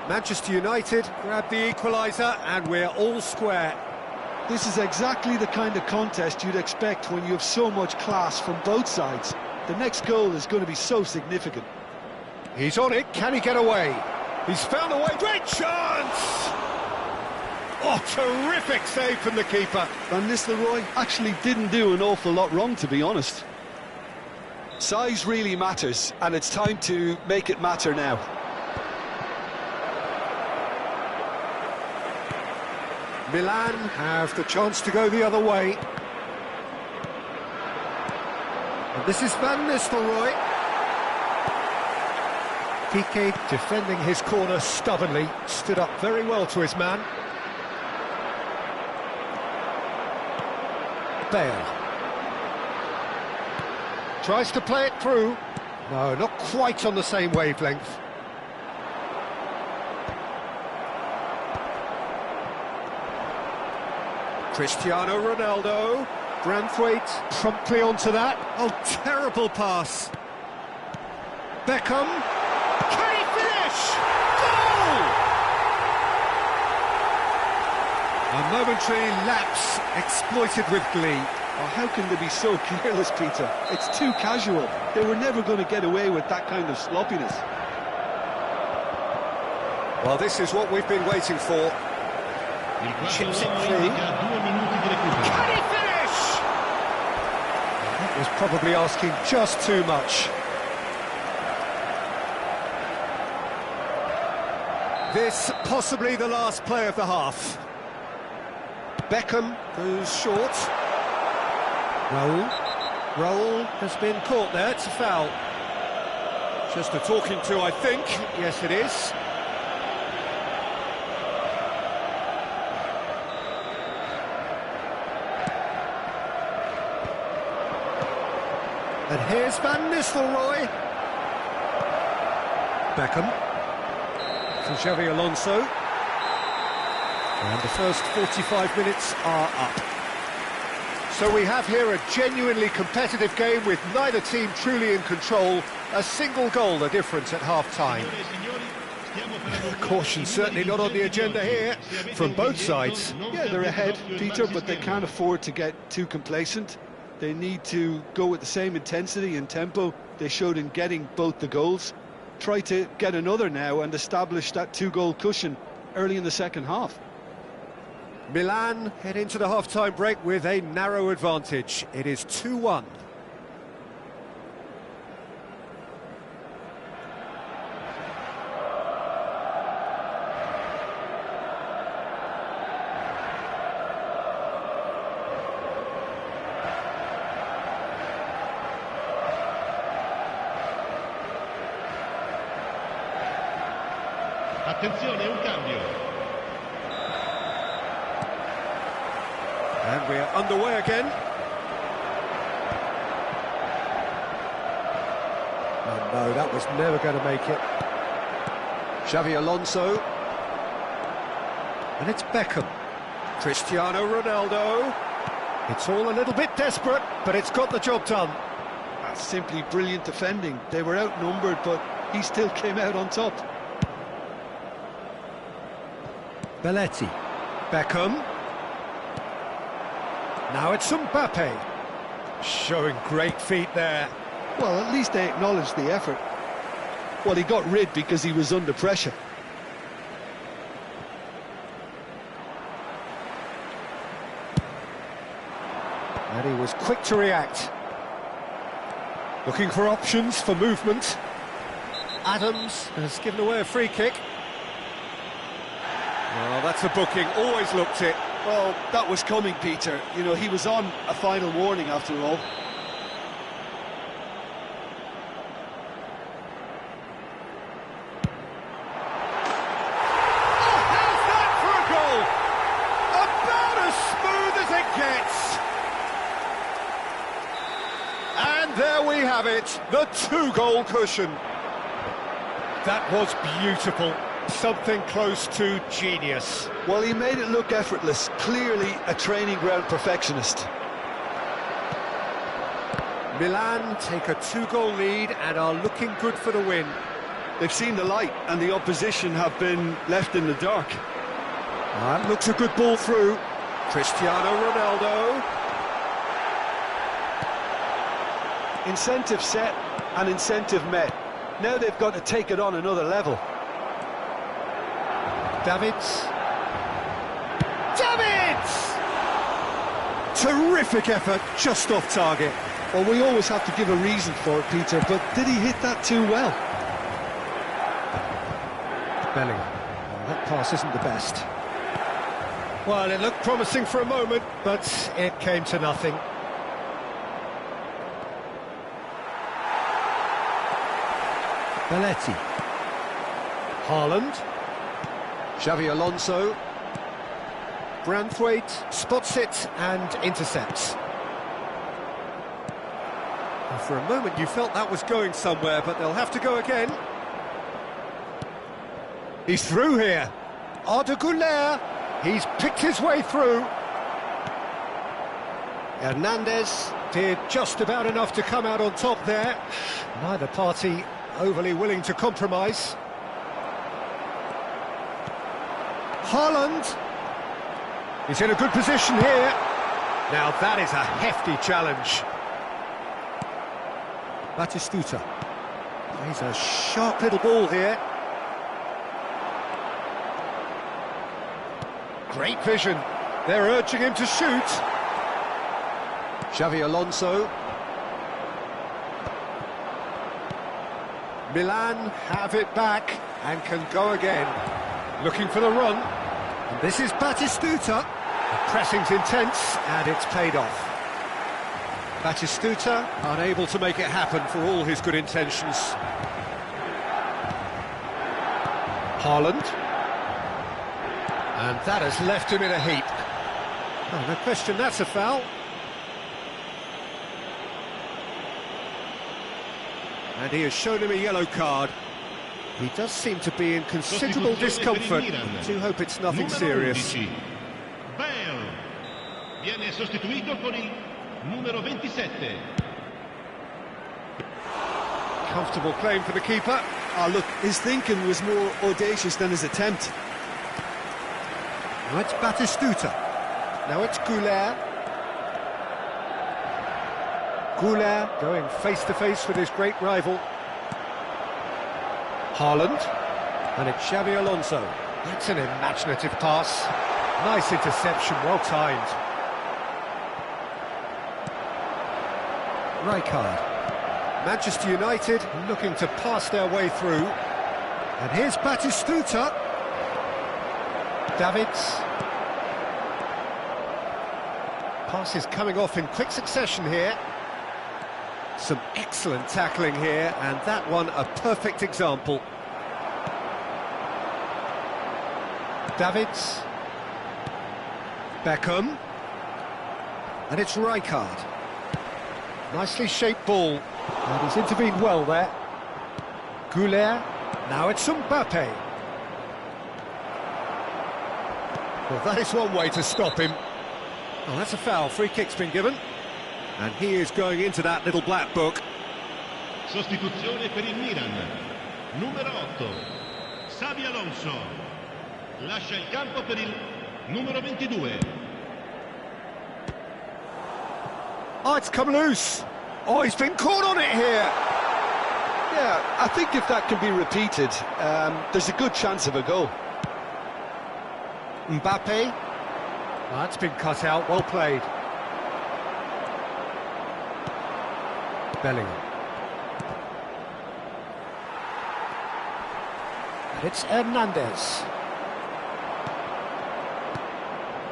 Manchester United grab the equaliser and we're all square. This is exactly the kind of contest you'd expect when you have so much class from both sides. The next goal is going to be so significant. He's on it, can he get away? He's found a way, great chance! Oh, terrific save from the keeper. Van Nistelrooy actually didn't do an awful lot wrong, to be honest. Size really matters, and it's time to make it matter now. Milan have the chance to go the other way. And this is Van Nistelrooy. Piqué defending his corner stubbornly, stood up very well to his man. Bale. Tries to play it through. No, not quite on the same wavelength. Cristiano Ronaldo. Branthwaite promptly onto that. Oh, terrible pass. Beckham. Can he finish? Goal! A momentary lapse exploited with glee. Oh, how can they be so careless, Peter? It's too casual. They were never going to get away with that kind of sloppiness. Well, this is what we've been waiting for. Chips it through. Can he finish? That was probably asking just too much. This possibly the last play of the half. Beckham goes short. Raul has been caught there, it's a foul. Just a talking to, I think. Yes, it is. And here's Van Nistelrooy. Beckham. To Xavi Alonso. And the first 45 minutes are up. So we have here a genuinely competitive game with neither team truly in control. A single goal the difference at half-time. Caution certainly not on the agenda here from both sides. Yeah, they're ahead, Peter, but they can't afford to get too complacent. They need to go with the same intensity and tempo they showed in getting both the goals. Try to get another now and establish that two-goal cushion early in the second half. Milan head into the half-time break with a narrow advantage. It is 2-1. Attenzione, un cambio. And we're underway again. Oh no, that was never going to make it. Xavi Alonso. And it's Beckham. Cristiano Ronaldo. It's all a little bit desperate, but it's got the job done. That's simply brilliant defending. They were outnumbered, but he still came out on top. Belletti. Beckham. Now it's Mbappe. Showing great feet there. Well, at least they acknowledged the effort. Well, he got rid because he was under pressure. And he was quick to react. Looking for options for movement. Adams has given away a free kick. Well, that's a booking, always looked it. Well, that was coming, Peter. You know, he was on a final warning after all. Oh, how's that for a goal? About as smooth as it gets. And there we have it, the two-goal cushion. That was beautiful. Something close to genius. Well, he made it look effortless, clearly a training ground perfectionist. Milan take a 2-goal lead and are looking good for the win. They've seen the light and the opposition have been left in the dark. That looks a good ball through. Cristiano Ronaldo. Incentive set and incentive met. Now they've got to take it on another level. Davids. Terrific effort, just off target. Well, we always have to give a reason for it, Peter, but did he hit that too well? Bellingham. Well, that pass isn't the best. Well, it looked promising for a moment, but it came to nothing. Belletti. Haaland. Xavi Alonso. Branthwaite spots it and intercepts. And for a moment you felt that was going somewhere, but they'll have to go again. He's through here. Arda Güler. He's picked his way through. Hernandez did just about enough to come out on top there. Neither party overly willing to compromise. Haaland. He's in a good position here. Now that is a hefty challenge. Batistuta. He's a sharp little ball here. Great vision. They're urging him to shoot. Xavi Alonso. Milan have it back and can go again. Looking for the run. And this is Batistuta. The pressing's intense and it's paid off. Batistuta unable to make it happen for all his good intentions. Haaland. And that has left him in a heap. Oh, no question, that's a foul. And he has shown him a yellow card. He does seem to be in considerable discomfort. I do hope it's nothing serious. Bale viene sostituito con il numero 27. Comfortable claim for the keeper. Oh, look, his thinking was more audacious than his attempt. Now it's Batistuta. Now it's Güler. Güler going face-to-face with his great rival. Haaland. And it's Xavi Alonso. That's an imaginative pass. Nice interception, well timed. Rijkaard. Manchester United looking to pass their way through. And here's Batistuta. Davids. Pass is coming off in quick succession here. Some excellent tackling here, and that one a perfect example. Davids. Beckham. And it's Rijkaard. Nicely shaped ball. And he's intervened well there. Güler. Now it's Mbappe. Well, that is one way to stop him. Oh, that's a foul. Free kick's been given. And he is going into that little black book. Sostituzione per il Milan. Numero 8. Xavi Alonso. Lascia il campo per il numero 22. Oh, it's come loose. Oh, he's been caught on it here. Yeah, I think if that can be repeated, there's a good chance of a goal. Mbappe. That's been cut out, well played. Bellingham. And it's Hernandez.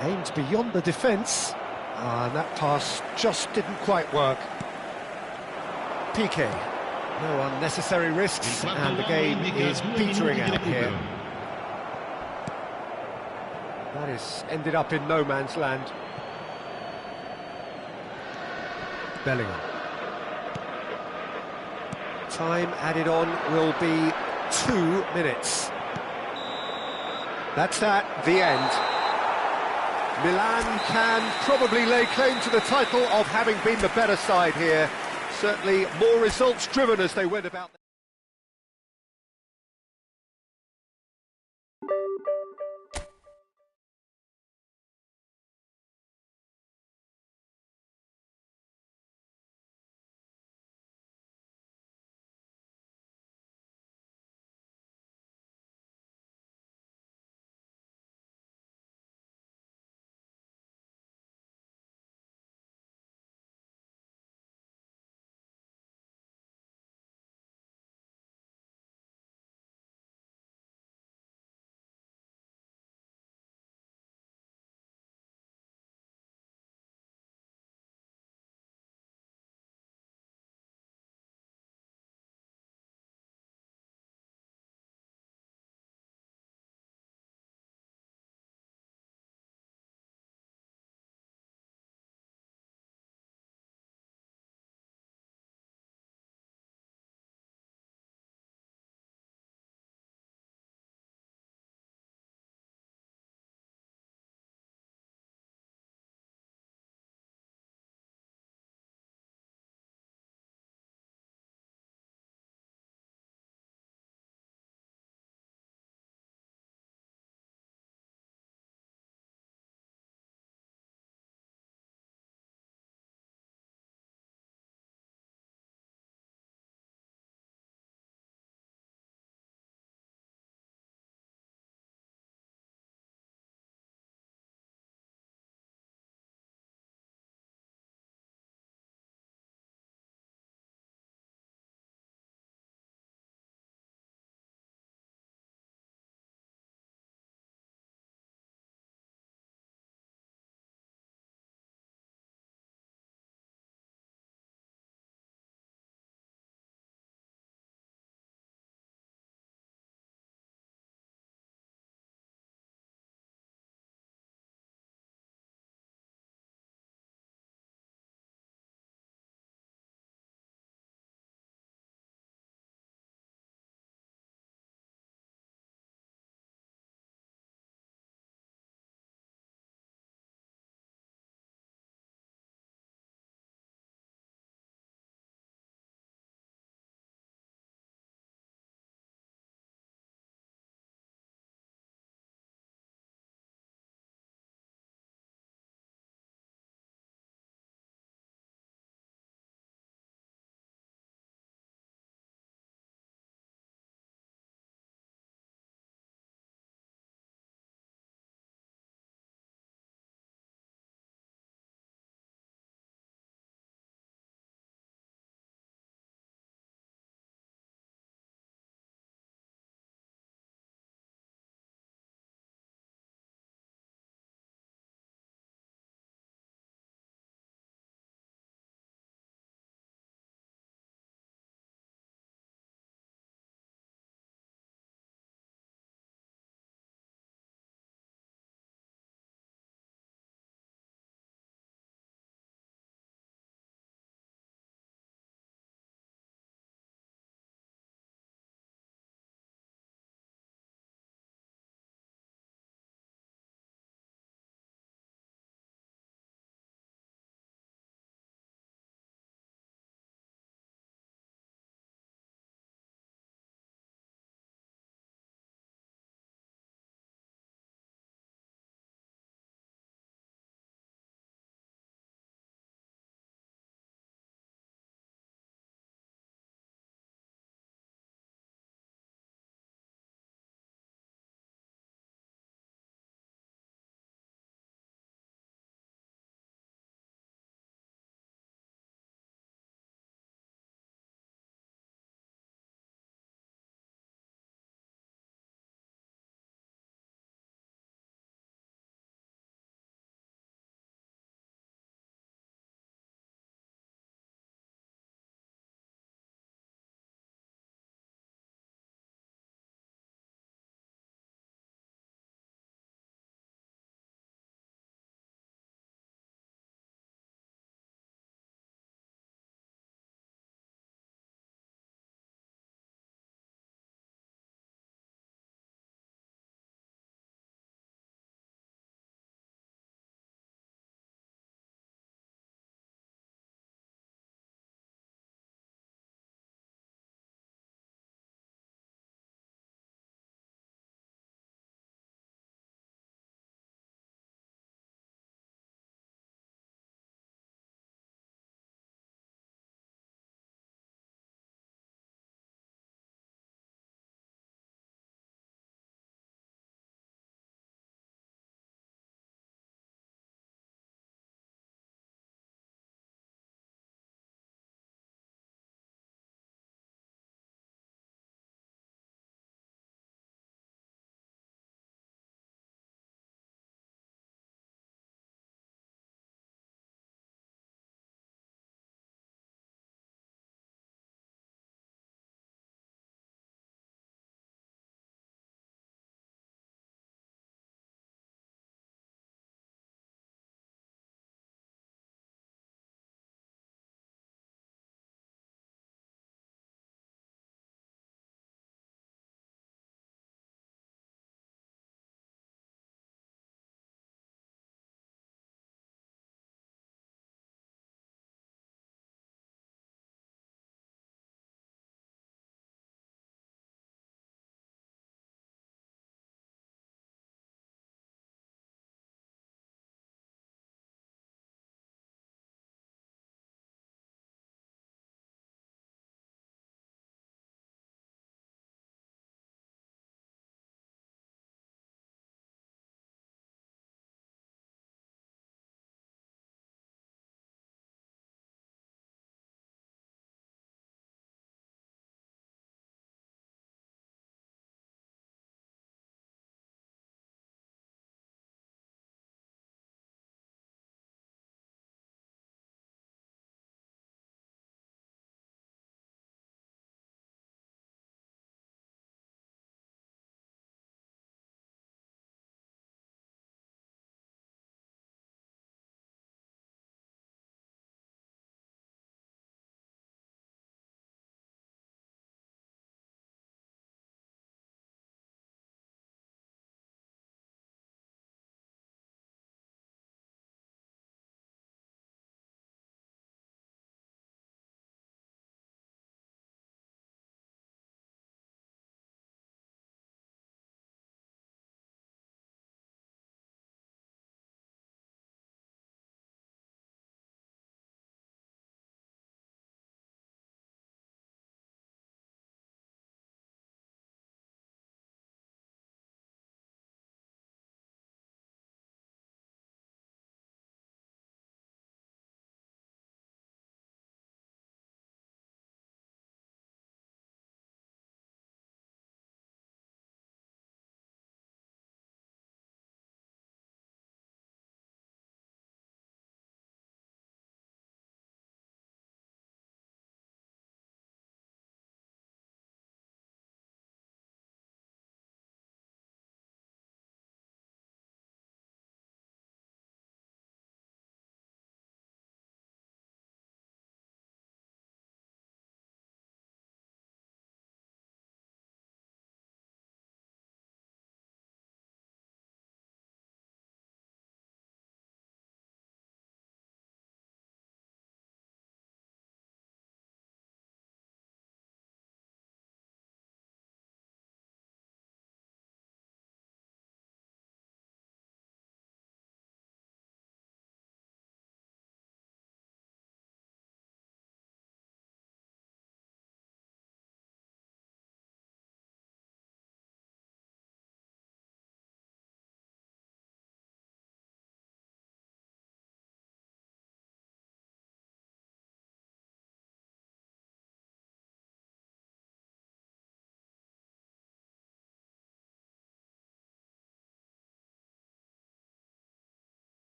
Aimed beyond the defence. And that pass just didn't quite work. Piqué. No unnecessary risks, and the game is petering out here. That is ended up in no man's land. Bellingham. Time added on will be 2 minutes. That's that, the end. Milan can probably lay claim to the title of having been the better side here. Certainly more results-driven as they went about.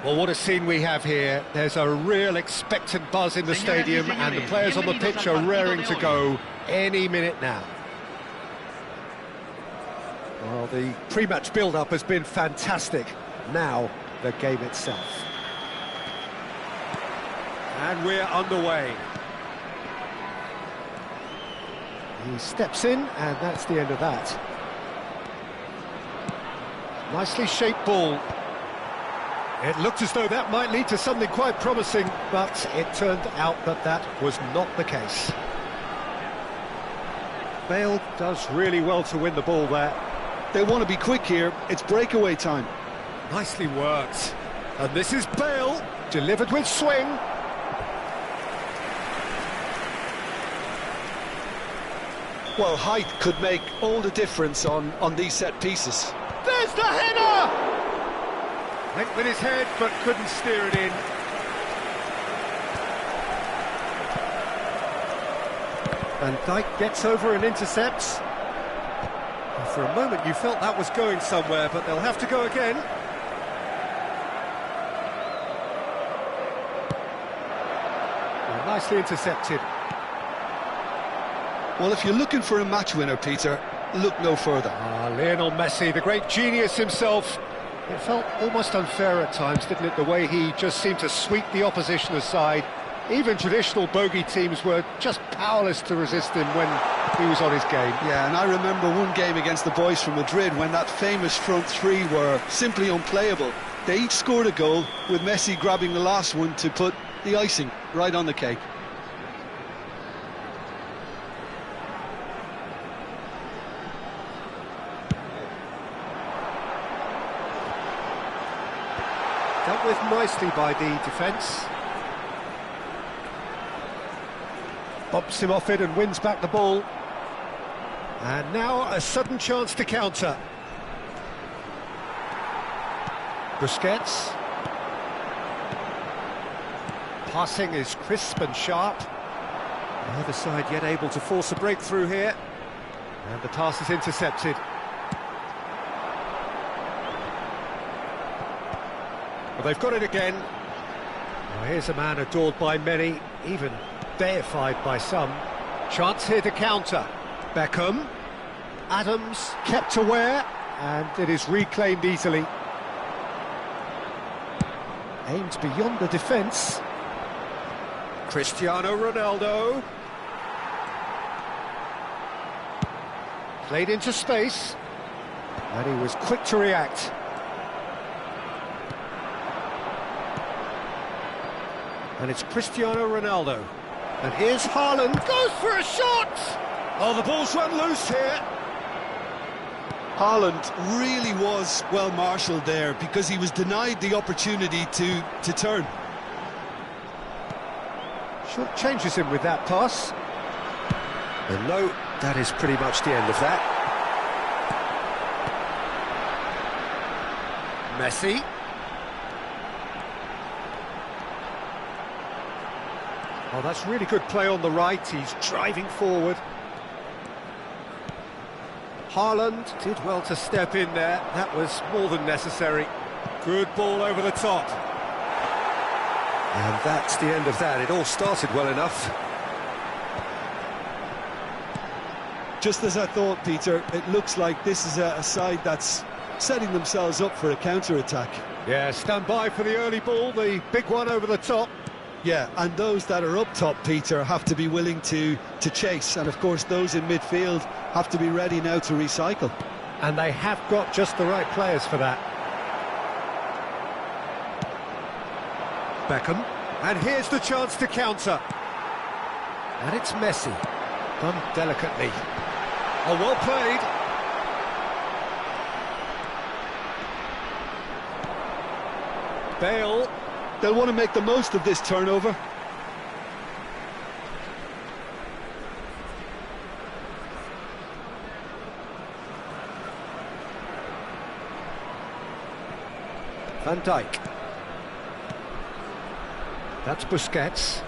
Well, what a scene we have here. There's a real expectant buzz in the stadium, and the players on the pitch are raring to go any minute now. Well, the pre-match build-up has been fantastic. Now, the game itself. And we're underway. He steps in, and that's the end of that. Nicely shaped ball. It looked as though that might lead to something quite promising, but it turned out that that was not the case. Bale does really well to win the ball there. They want to be quick here, it's breakaway time. Nicely worked. And this is Bale, delivered with swing. Well, height could make all the difference on these set pieces. There's the header! Went with his head, but couldn't steer it in. Van Dijk gets over and intercepts. And for a moment you felt that was going somewhere, but they'll have to go again. Well, nicely intercepted. Well, if you're looking for a match winner, Peter, look no further. Lionel Messi, the great genius himself. It felt almost unfair at times, didn't it, the way he just seemed to sweep the opposition aside. Even traditional bogey teams were just powerless to resist him when he was on his game. Yeah, and I remember one game against the boys from Madrid when that famous front three were simply unplayable. They each scored a goal, with Messi grabbing the last one to put the icing right on the cake. Dealt with nicely by the defence. Bumps him off it and wins back the ball. And now a sudden chance to counter. Busquets. Passing is crisp and sharp. Neither side yet able to force a breakthrough here. And the pass is intercepted. Well, they've got it again. Well, here's a man adored by many, even deified by some. Chance here to counter. Beckham. Adams kept aware, and it is reclaimed easily. Aimed beyond the defence. Cristiano Ronaldo. Played into space, and he was quick to react. And it's Cristiano Ronaldo. And here's Haaland, goes for a shot! Oh, the ball's run loose here. Haaland really was well marshalled there because he was denied the opportunity to turn. Short changes him with that pass. And no, that is pretty much the end of that. Messi. Oh, that's really good play on the right. He's driving forward. Haaland did well to step in there. That was more than necessary. Good ball over the top. And that's the end of that. It all started well enough. Just as I thought, Peter, it looks like this is a side that's setting themselves up for a counter-attack. Yeah, stand by for the early ball, the big one over the top. Yeah, and those that are up top, Peter, have to be willing to chase. And, of course, those in midfield have to be ready now to recycle. And they have got just the right players for that. Beckham. And here's the chance to counter. And it's Messi. Done delicately. Oh, well played. Bale. They'll want to make the most of this turnover. Van Dijk. That's Busquets.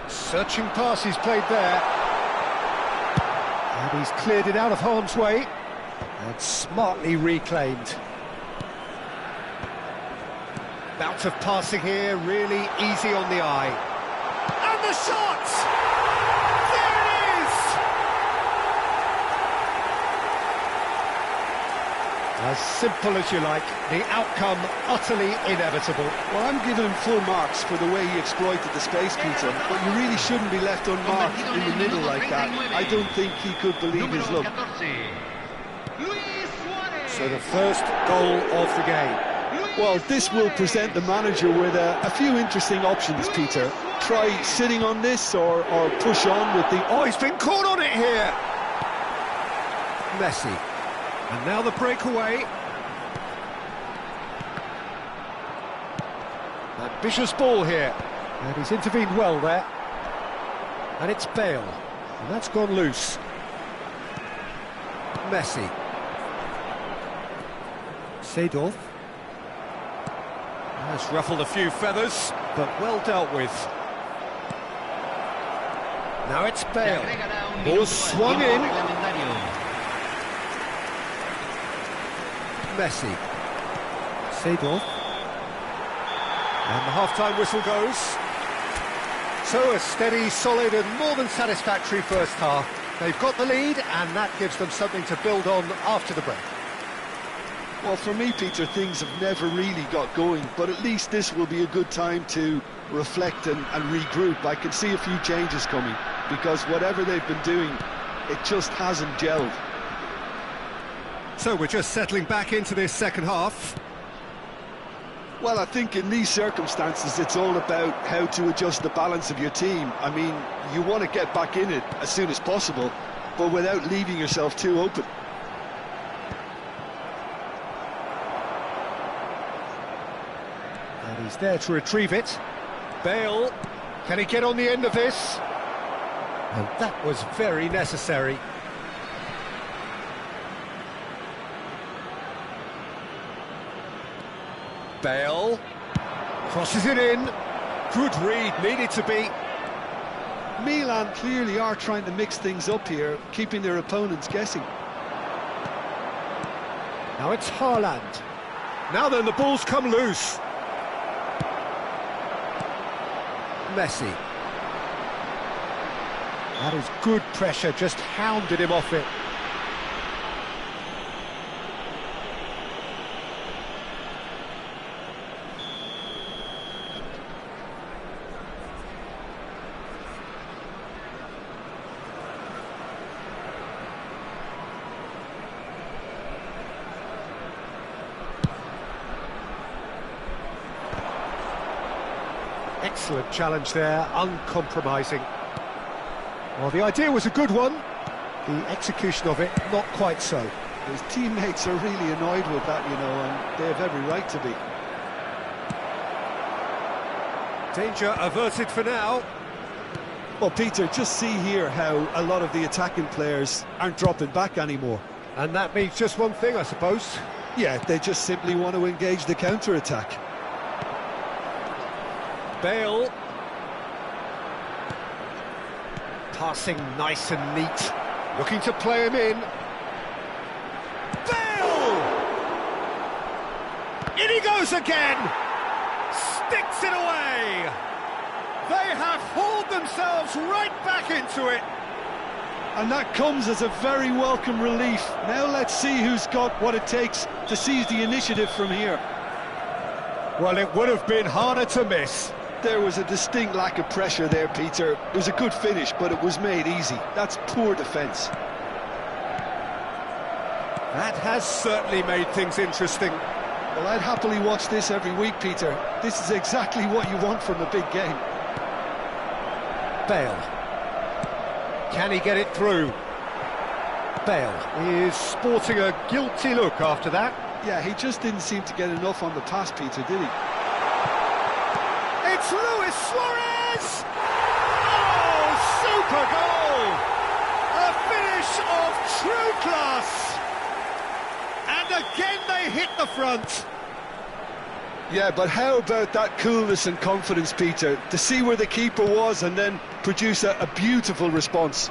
Searching pass he's played there. And he's cleared it out of harm's way. And smartly reclaimed. Bout of passing here, really easy on the eye. And the shot! There it is! As simple as you like, the outcome utterly inevitable. Well, I'm giving him full marks for the way he exploited the space, Peter, but you really shouldn't be left unmarked in the middle like that. I don't think he could believe his luck. So the first goal of the game. Well, this will present the manager with a few interesting options, Peter. Try sitting on this or push on with the... Oh, he's been caught on it here! Messi. And now the breakaway. Ambitious ball here. And he's intervened well there. And it's Bale. And that's gone loose. Messi. Seedorf. Has ruffled a few feathers, but well dealt with. Now it's Bale. Ball swung in. Messi. Seedorf. And the half-time whistle goes. So a steady, solid and more than satisfactory first half. They've got the lead and that gives them something to build on after the break. Well, for me, Peter, things have never really got going, but at least this will be a good time to reflect and regroup. I can see a few changes coming, because whatever they've been doing, it just hasn't gelled. So we're just settling back into this second half. Well, I think in these circumstances, it's all about how to adjust the balance of your team. I mean, you want to get back in it as soon as possible, but without leaving yourself too open. And he's there to retrieve it. Bale, can he get on the end of this? And that was very necessary. Bale crosses it in. Good read, needed to be. Milan clearly are trying to mix things up here, keeping their opponents guessing. Now it's Haaland. Now then, the ball's come loose. Messi. That is good pressure, just hounded him off it. Excellent challenge there, uncompromising. Well, the idea was a good one, the execution of it, not quite so. His teammates are really annoyed with that, you know, and they have every right to be. Danger averted for now. Well, Peter, just see here how a lot of the attacking players aren't dropping back anymore. And that means just one thing, I suppose. Yeah, they just simply want to engage the counter-attack. Bale. Passing nice and neat. Looking to play him in. Bale! In he goes again! Sticks it away! They have hauled themselves right back into it. And that comes as a very welcome relief. Now let's see who's got what it takes to seize the initiative from here. Well, it would have been harder to miss. There was a distinct lack of pressure there, Peter. It was a good finish, but it was made easy. That's poor defence. That has certainly made things interesting. Well, I'd happily watch this every week, Peter. This is exactly what you want from a big game. Bale. Can he get it through? Bale is sporting a guilty look after that. Yeah, he just didn't seem to get enough on the pass, Peter, did he? It's Luis Suarez! Oh, super goal! A finish of true class! And again they hit the front. Yeah, but how about that coolness and confidence, Peter, to see where the keeper was and then produce a beautiful response.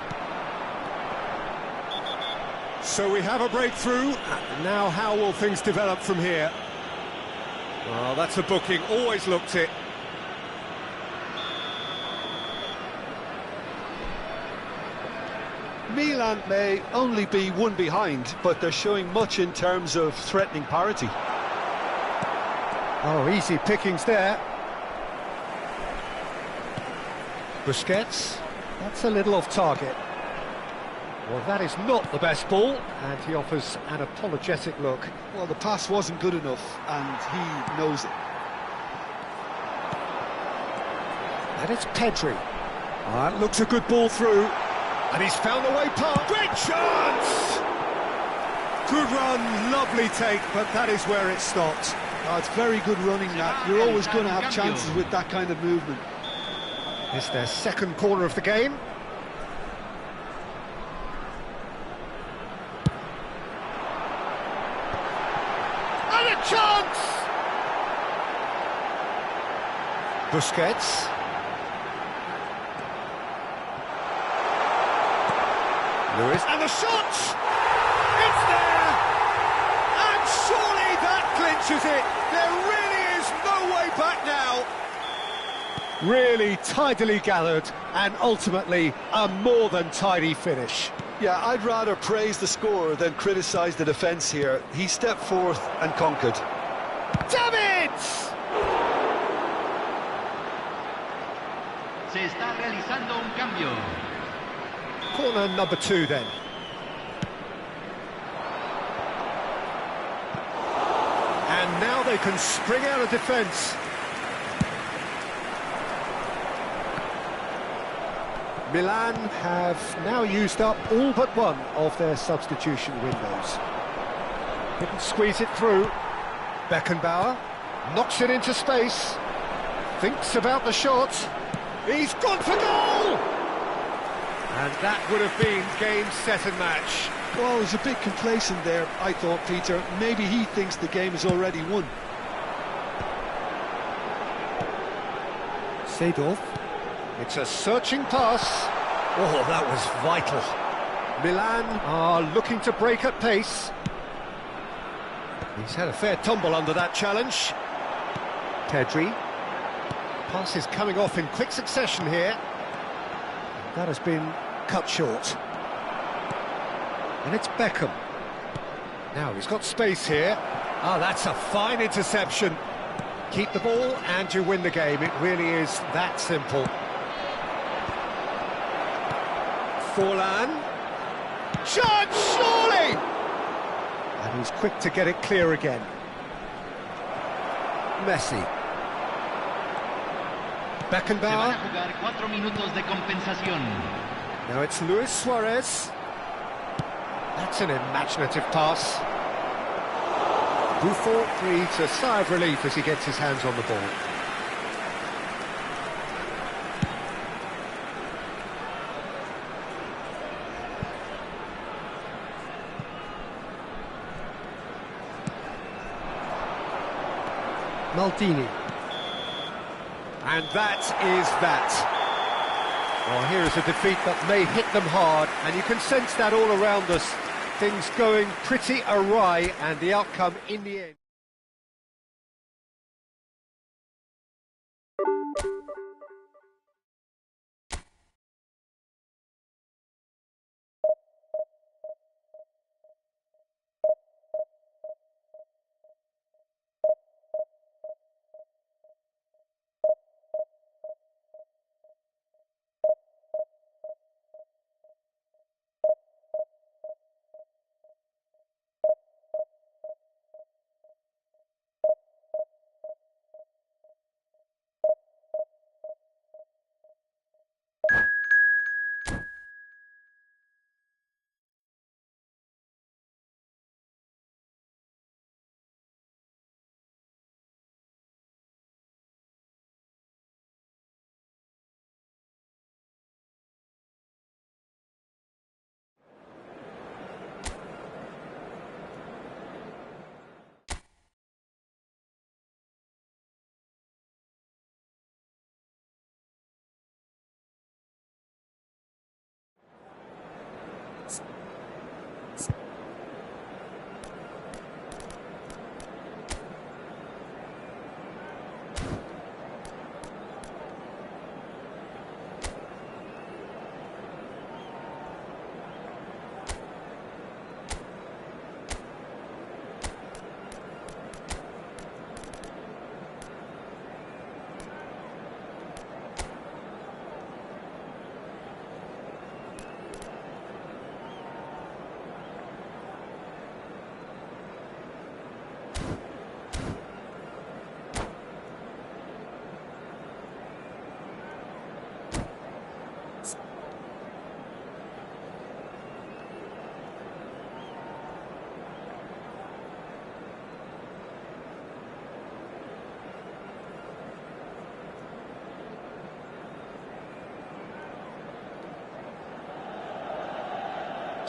So we have a breakthrough, and now how will things develop from here? Well, that's a booking, always looked it. Milan may only be one behind, but they're showing much in terms of threatening parity. Oh, easy pickings there. Busquets, that's a little off target. Well, that is not the best ball, and he offers an apologetic look. Well, the pass wasn't good enough, and he knows it. And it's Pedri. That looks a good ball through, and he's found the way past. Great chance! Good run, lovely take, but that is where it stopped. Oh, it's very good running, that. You're always going to have chances with that kind of movement. It's their second corner of the game. And a chance! Busquets. Lewis. And the shot! It's there! And surely that clinches it! There really is no way back now! Really tidily gathered, and ultimately a more than tidy finish. Yeah, I'd rather praise the scorer than criticise the defence here. He stepped forth and conquered. David! Se está realizando un cambio. Corner number 2 then. And now they can spring out of defence. Milan have now used up all but one of their substitution windows. Couldn't squeeze it through. Beckenbauer knocks it into space. Thinks about the shot. He's gone for goal! And that would have been game, set and match. Well, he was a bit complacent there, I thought, Peter. Maybe he thinks the game is already won. Seedorf. It's a searching pass. Oh, that was vital. Milan are looking to break at pace. He's had a fair tumble under that challenge. Pedri. Pass is coming off in quick succession here. That has been cut short. And it's Beckham. Now he's got space here. Ah, that's a fine interception. Keep the ball and you win the game. It really is that simple. Forlan. Chance, surely! And he's quick to get it clear again. Messi. Beckenbauer. Now it's Luis Suarez. That's an imaginative pass. Buffon breathes a sigh of relief as he gets his hands on the ball. Maldini. And that is that. Well, here is a defeat that may hit them hard, and you can sense that all around us. Things going pretty awry, and the outcome in the end.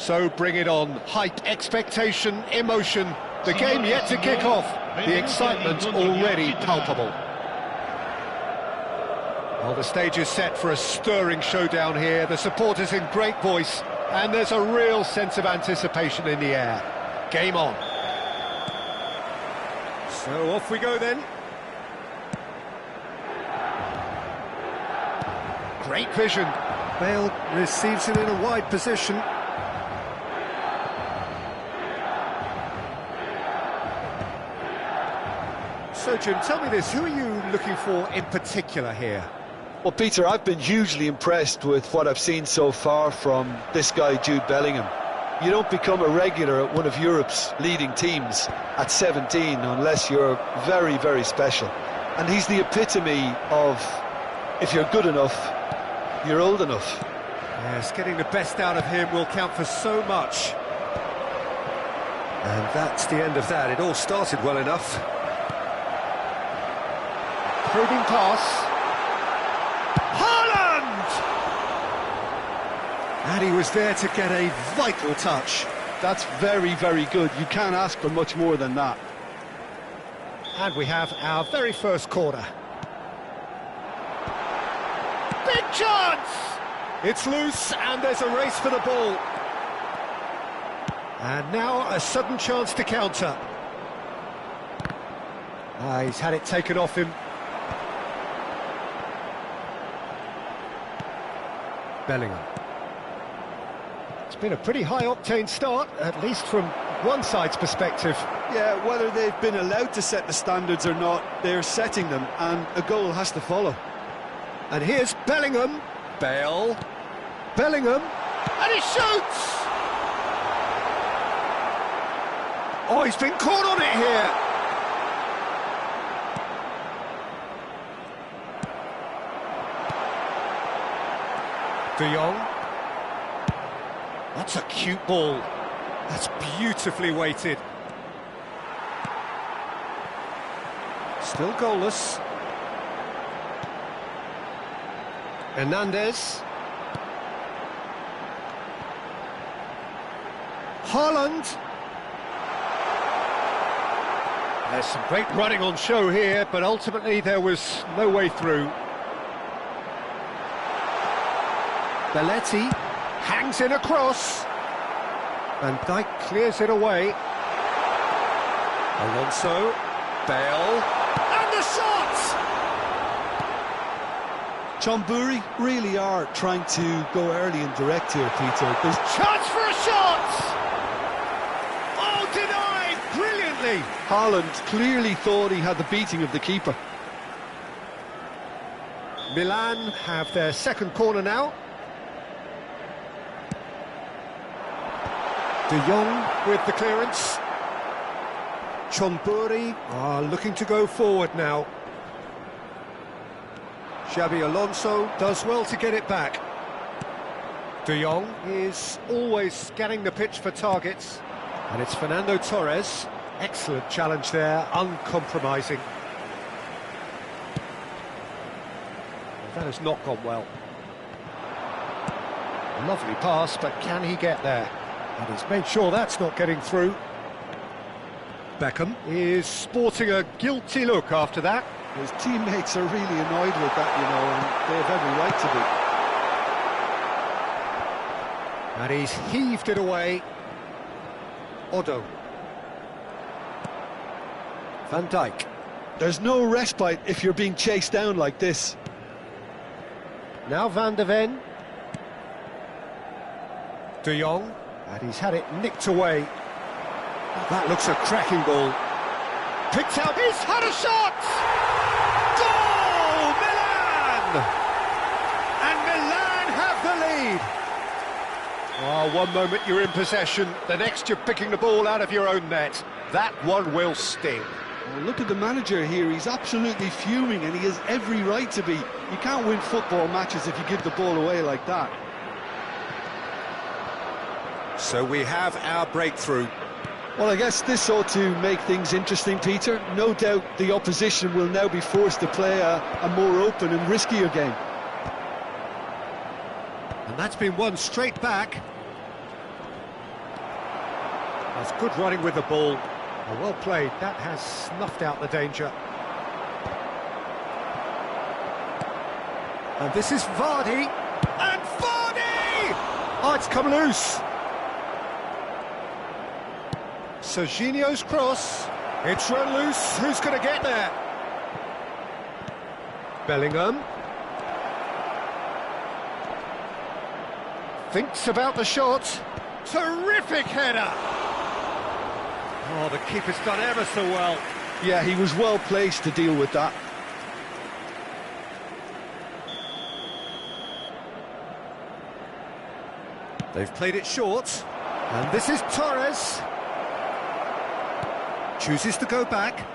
So bring it on. Hype, expectation, emotion. The game yet to kick off. The excitement already palpable. Well, the stage is set for a stirring showdown here. The supporters in great voice, and there's a real sense of anticipation in the air. Game on. So off we go then. Great vision. Bale receives it in a wide position. So Jim, tell me this, who are you looking for in particular here? Well, Peter, I've been hugely impressed with what I've seen so far from this guy, Jude Bellingham. You don't become a regular at one of Europe's leading teams at 17 unless you're very, very special. And he's the epitome of, if you're good enough, you're old enough. Yes, getting the best out of him will count for so much. And that's the end of that. It all started well enough. Probing pass. And he was there to get a vital touch. That's very, very good. You can't ask for much more than that. And we have our very first corner. Big chance! It's loose, and there's a race for the ball. And now a sudden chance to counter. He's had it taken off him. Bellingham. It's been a pretty high-octane start, at least from one side's perspective. Yeah, whether they've been allowed to set the standards or not, they're setting them, and a goal has to follow. And here's Bellingham. Bale. Bellingham. And he shoots! Oh, he's been caught on it here. De Jong. That's a cute ball. That's beautifully weighted. Still goalless. Hernandez. Haaland. There's some great running on show here, but ultimately there was no way through. Belletti hangs in a cross. Van Dijk clears it away. Alonso. Bale. And the shot! Chonburi really are trying to go early and direct here, Peter. There's chance for a shot! Oh, denied brilliantly! Haaland clearly thought he had the beating of the keeper. Milan have their second corner now. De Jong with the clearance. Chonburi are looking to go forward now. Xabi Alonso does well to get it back. De Jong is always scanning the pitch for targets. And it's Fernando Torres. Excellent challenge there, uncompromising. That has not gone well. Lovely pass, but can he get there? And he's made sure that's not getting through. Beckham is sporting a guilty look after that. His teammates are really annoyed with that, you know, and they have every right to be. And he's heaved it away. Otto. Van Dijk. There's no respite if you're being chased down like this. Now Van de Ven. De Jong. And he's had it nicked away. That looks a cracking ball. Picked out. He's had a shot! Goal! Milan! And Milan have the lead. Oh, one moment you're in possession, the next you're picking the ball out of your own net. That one will sting. Well, look at the manager here. He's absolutely fuming, and he has every right to be. You can't win football matches if you give the ball away like that. So we have our breakthrough. Well, I guess this ought to make things interesting, Peter. No doubt the opposition will now be forced to play a more open and riskier game. And that's been won straight back. That's good running with the ball. Well played, that has snuffed out the danger. And this is Vardy. And Vardy! Oh, it's come loose. Serginho's cross. It's run loose. Who's going to get there? Bellingham. Thinks about the shot. Terrific header. Oh, the keeper's done ever so well. Yeah, he was well placed to deal with that. They've played it short. And this is Torres. Chooses to go back.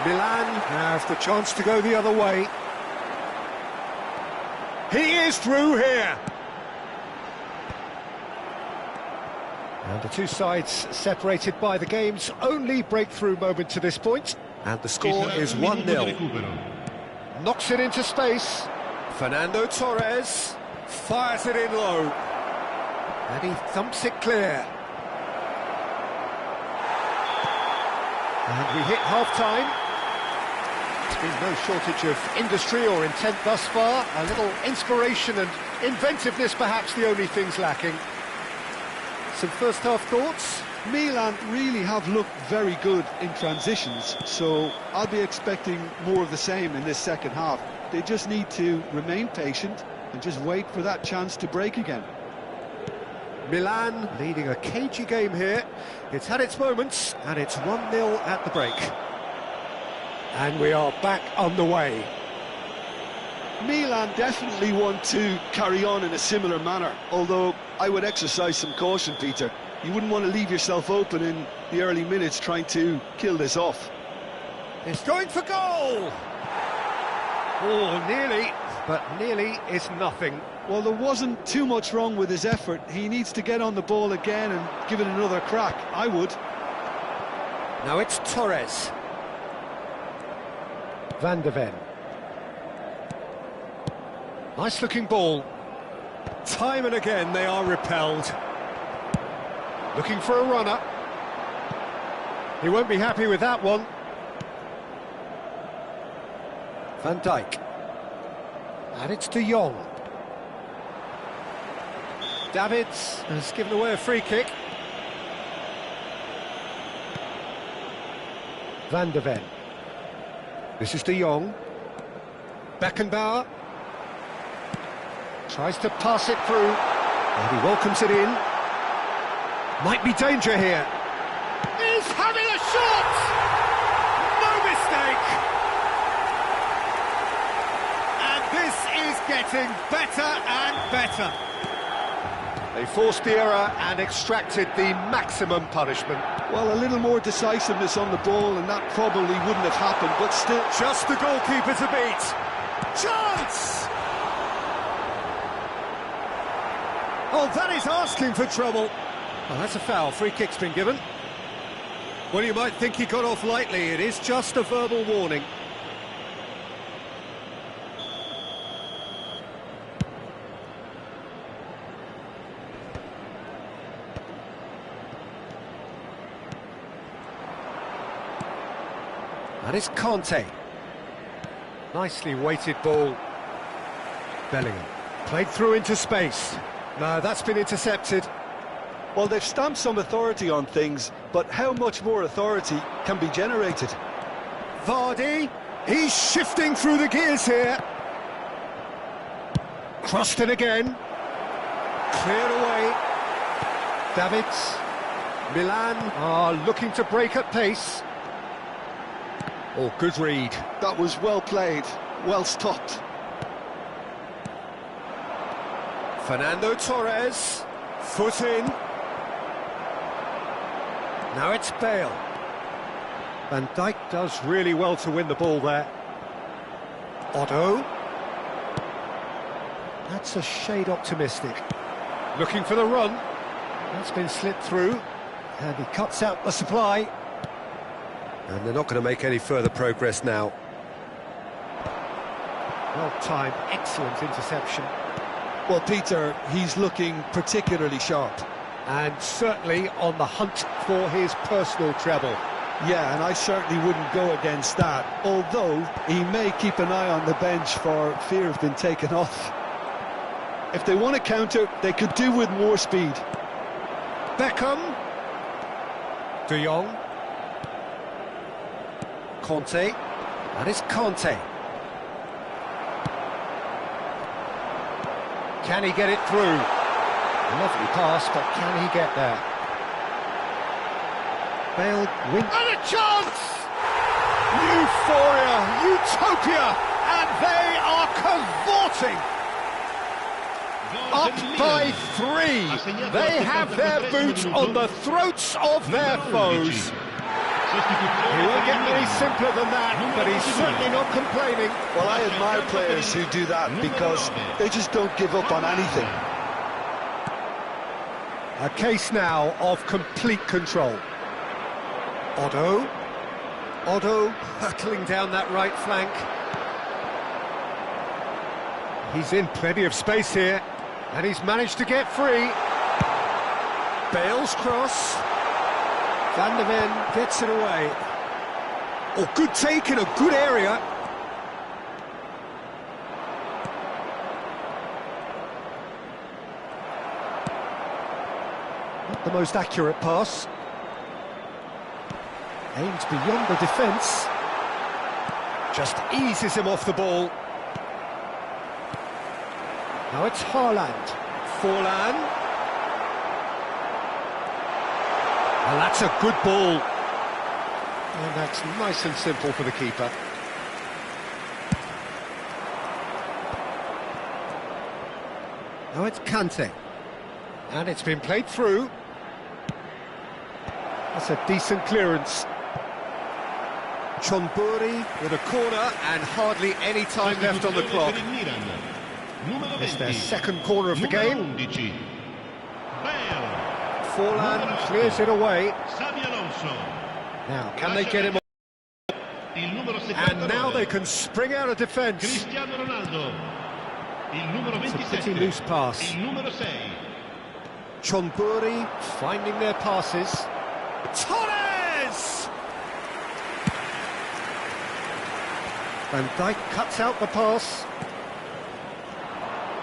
Milan have the chance to go the other way. He is through here. And the two sides separated by the game's only breakthrough moment to this point. And the score is 1-0. Knocks it into space. Fernando Torres fires it in low. And he thumps it clear. And we hit half-time. There's been no shortage of industry or intent thus far. A little inspiration and inventiveness, perhaps the only things lacking. Some first-half thoughts? Milan really have looked very good in transitions, so I'll be expecting more of the same in this second half. They just need to remain patient and just wait for that chance to break again. Milan leading a cagey game here. It's had its moments, and it's 1-0 at the break. And we are back on the way. Milan definitely want to carry on in a similar manner, although I would exercise some caution, Peter. You wouldn't want to leave yourself open in the early minutes trying to kill this off. It's going for goal! Oh, nearly, but nearly is nothing. Well, there wasn't too much wrong with his effort. He needs to get on the ball again and give it another crack. I would. Now it's Torres. Van de Ven. Nice-looking ball. Time and again they are repelled. Looking for a runner. He won't be happy with that one. Van Dijk. And it's De Jong. Davids has given away a free kick. Van de Ven. This is De Jong. Beckenbauer. Tries to pass it through. And he welcomes it in. Might be danger here. He's having a shot! No mistake! And this is getting better and better. They forced the error and extracted the maximum punishment. Well, a little more decisiveness on the ball and that probably wouldn't have happened, but still... Just the goalkeeper to beat. Chance! Oh, that is asking for trouble. Oh, that's a foul. Free kick's been given. Well, you might think he got off lightly. It is just a verbal warning. That is Conte. Nicely weighted ball. Bellingham. Played through into space. No, that's been intercepted. Well, they've stamped some authority on things, but how much more authority can be generated? Vardy, he's shifting through the gears here. Crossed it again. Cleared away. Davids. Milan are looking to break at pace. Oh, good read. That was well played, well stopped. Fernando Torres, foot in. Now it's Bale. Van Dijk does really well to win the ball there. Otto. That's a shade optimistic. Looking for the run. That's been slipped through. And he cuts out the supply. And they're not going to make any further progress now. Well timed, excellent interception. Well, Peter, he's looking particularly sharp. and certainly on the hunt for his personal treble. Yeah, and I certainly wouldn't go against that, although he may keep an eye on the bench for fear of being taken off. If they want to counter, they could do with more speed. Beckham. De Jong. Conte. That is Conte. Can he get it through? Lovely pass, but can he get there? Bale wins. And a chance! Euphoria, utopia, and they are cavorting. Up by 3. They have their boots on the throats of their foes. He won't get any simpler than that, but he's certainly not complaining. Well, I admire players who do that because they just don't give up on anything. A case now of complete control. Otto hurtling down that right flank. He's in plenty of space here, and he's managed to get free. Bale's cross. Van der Ven gets it away. Oh, good take in a good area. Not the most accurate pass. Aims beyond the defence. Just eases him off the ball. Now it's Haaland. Forlan. And that's a good ball. And that's nice and simple for the keeper. Now it's Kante. And it's been played through. That's a decent clearance. Chonburi with a corner and hardly any time left on the clock. It's their second corner of the game. Forlan clears it away. Now, can they get him on? And now they can spring out of defence. It's a pretty loose pass. Chonburi finding their passes. Torres! Van Dijk cuts out the pass.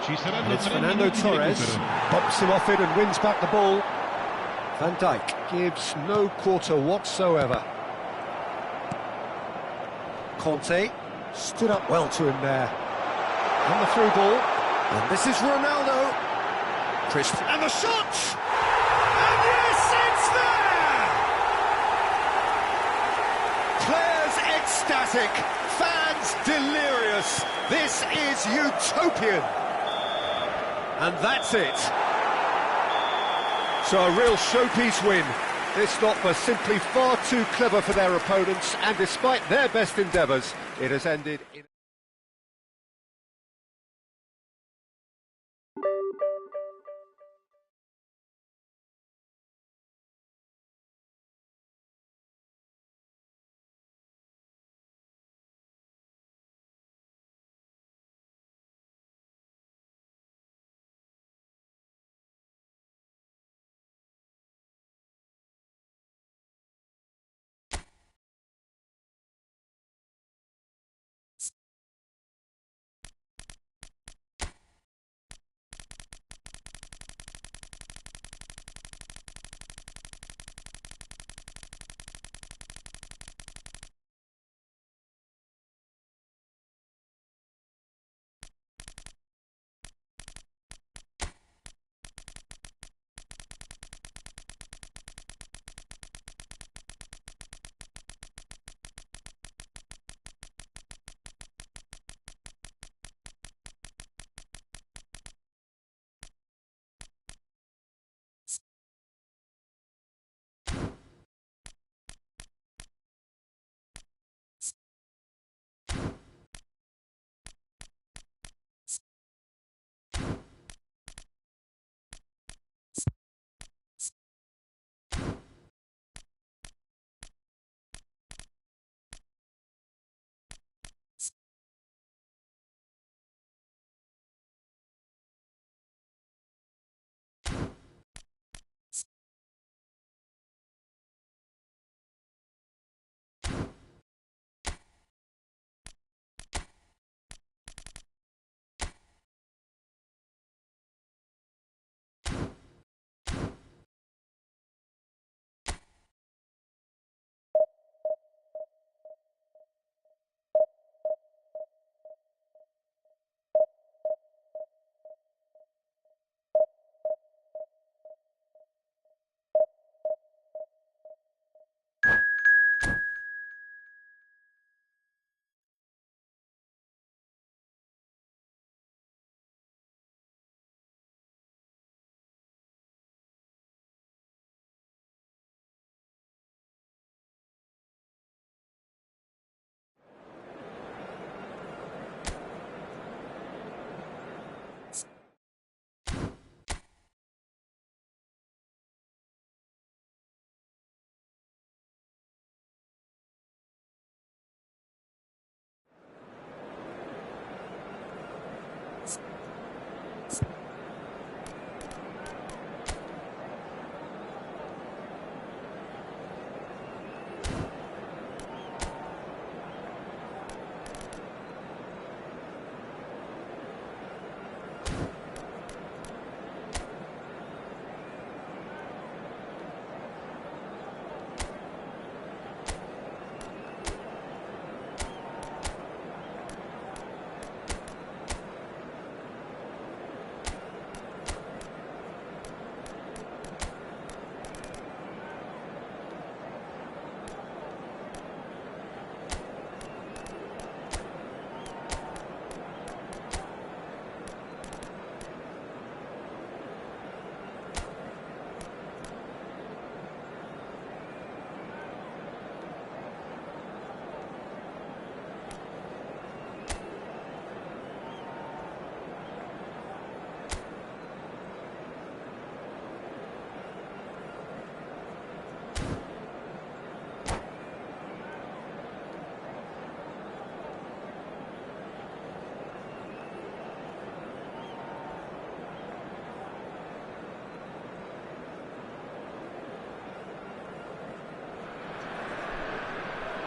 And it's Fernando Torres. Bumps him off it and wins back the ball. Van Dijk gives no quarter whatsoever. Conte stood up well to him there. And the through ball. And this is Ronaldo. And the shot! And yes, it's there! Players ecstatic, fans delirious. This is utopian. And that's it. So a real showpiece win. This lot were simply far too clever for their opponents, and despite their best endeavours, it has ended in...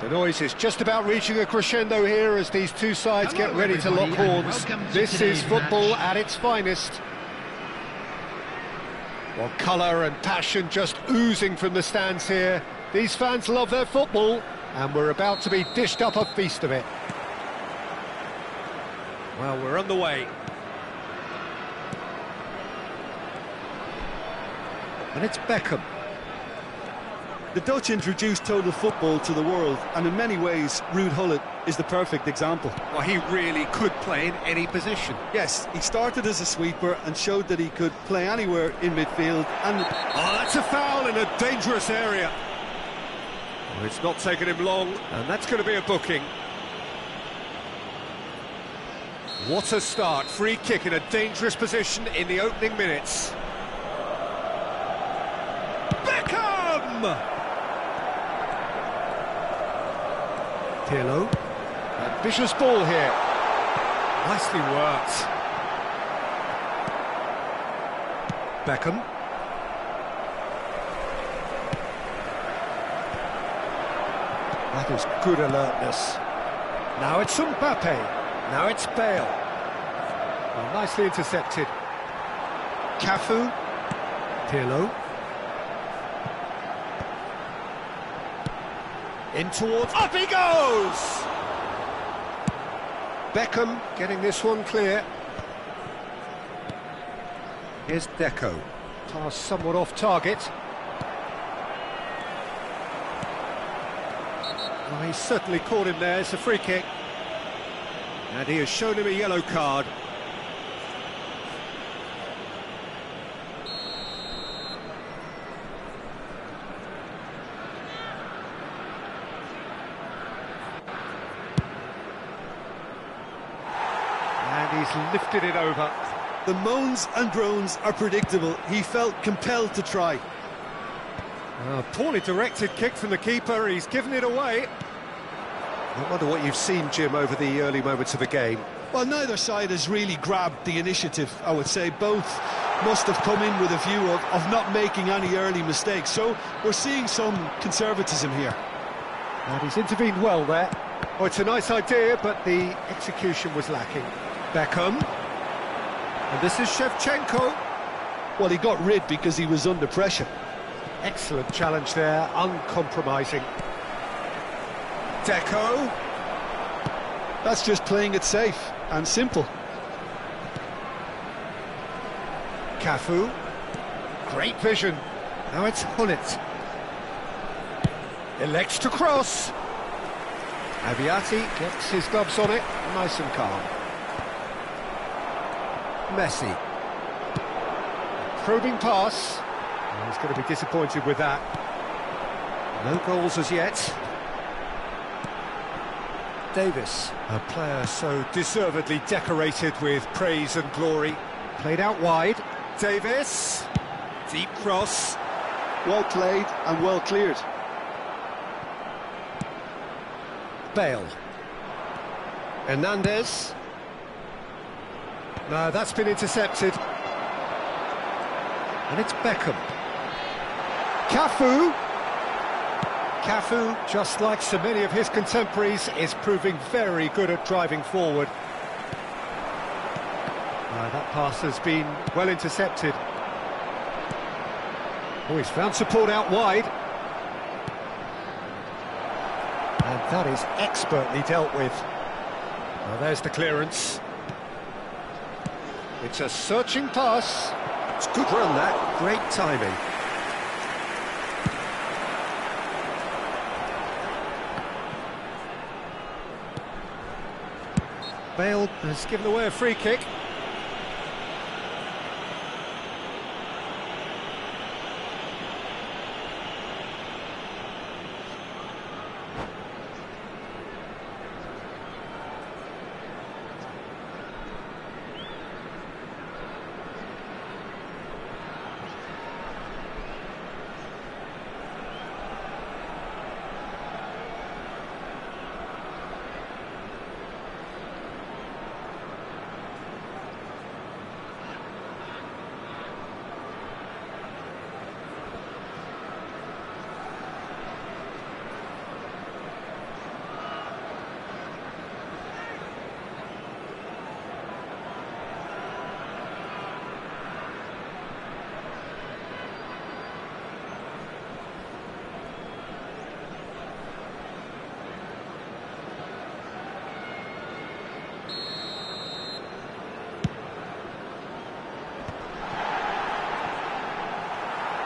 The noise is just about reaching a crescendo here as these two sides get ready to lock horns. This is football at its finest. Well, colour and passion just oozing from the stands here. These fans love their football, and we're about to be dished up a feast of it. Well, we're on the way. And it's Beckham. The Dutch introduced total football to the world, and in many ways, Ruud Gullit is the perfect example. Well, he really could play in any position. Yes, he started as a sweeper and showed that he could play anywhere in midfield. And oh, that's a foul in a dangerous area. Well, it's not taken him long, and that's going to be a booking. What a start. Free kick in a dangerous position in the opening minutes. Beckham! Pirlo. Ambitious ball here. Nicely worked. Beckham. That is good alertness. Now it's Mbappe. Now it's Bale. Well, nicely intercepted. Cafu. Pirlo. In towards... Up he goes! Beckham getting this one clear. Here's Deco. Pass somewhat off target. Well, he's certainly caught him there. It's a free kick. And he has shown him a yellow card. And he's lifted it over. the moans and groans are predictable. He felt compelled to try. Poorly directed kick from the keeper, he's given it away. I wonder what you've seen, Jim, over the early moments of the game. Well, neither side has really grabbed the initiative, I would say. Both must have come in with a view of not making any early mistakes. So we're seeing some conservatism here. And he's intervened well there. Oh, it's a nice idea, but the execution was lacking. Beckham. And this is Shevchenko. Well, he got rid because he was under pressure. Excellent challenge there, uncompromising. Deco. That's just playing it safe and simple. Cafu. Great vision. Now it's Gullit. Elects to cross. Abiati gets his gloves on it, nice and calm. Messi. Probing pass. Oh, he's going to be disappointed with that. No goals as yet. Davis, a player so deservedly decorated with praise and glory. Played out wide. Davis. Deep cross. Well played and well cleared. Bale. Hernandez. No, that's been intercepted. And it's Beckham. Cafu. Cafu, just like so many of his contemporaries, is proving very good at driving forward. That pass has been well intercepted. Oh, he's found support out wide. And that is expertly dealt with. Well, there's the clearance. It's a searching pass. It's a good run, that. Great timing. Bale has given away a free kick.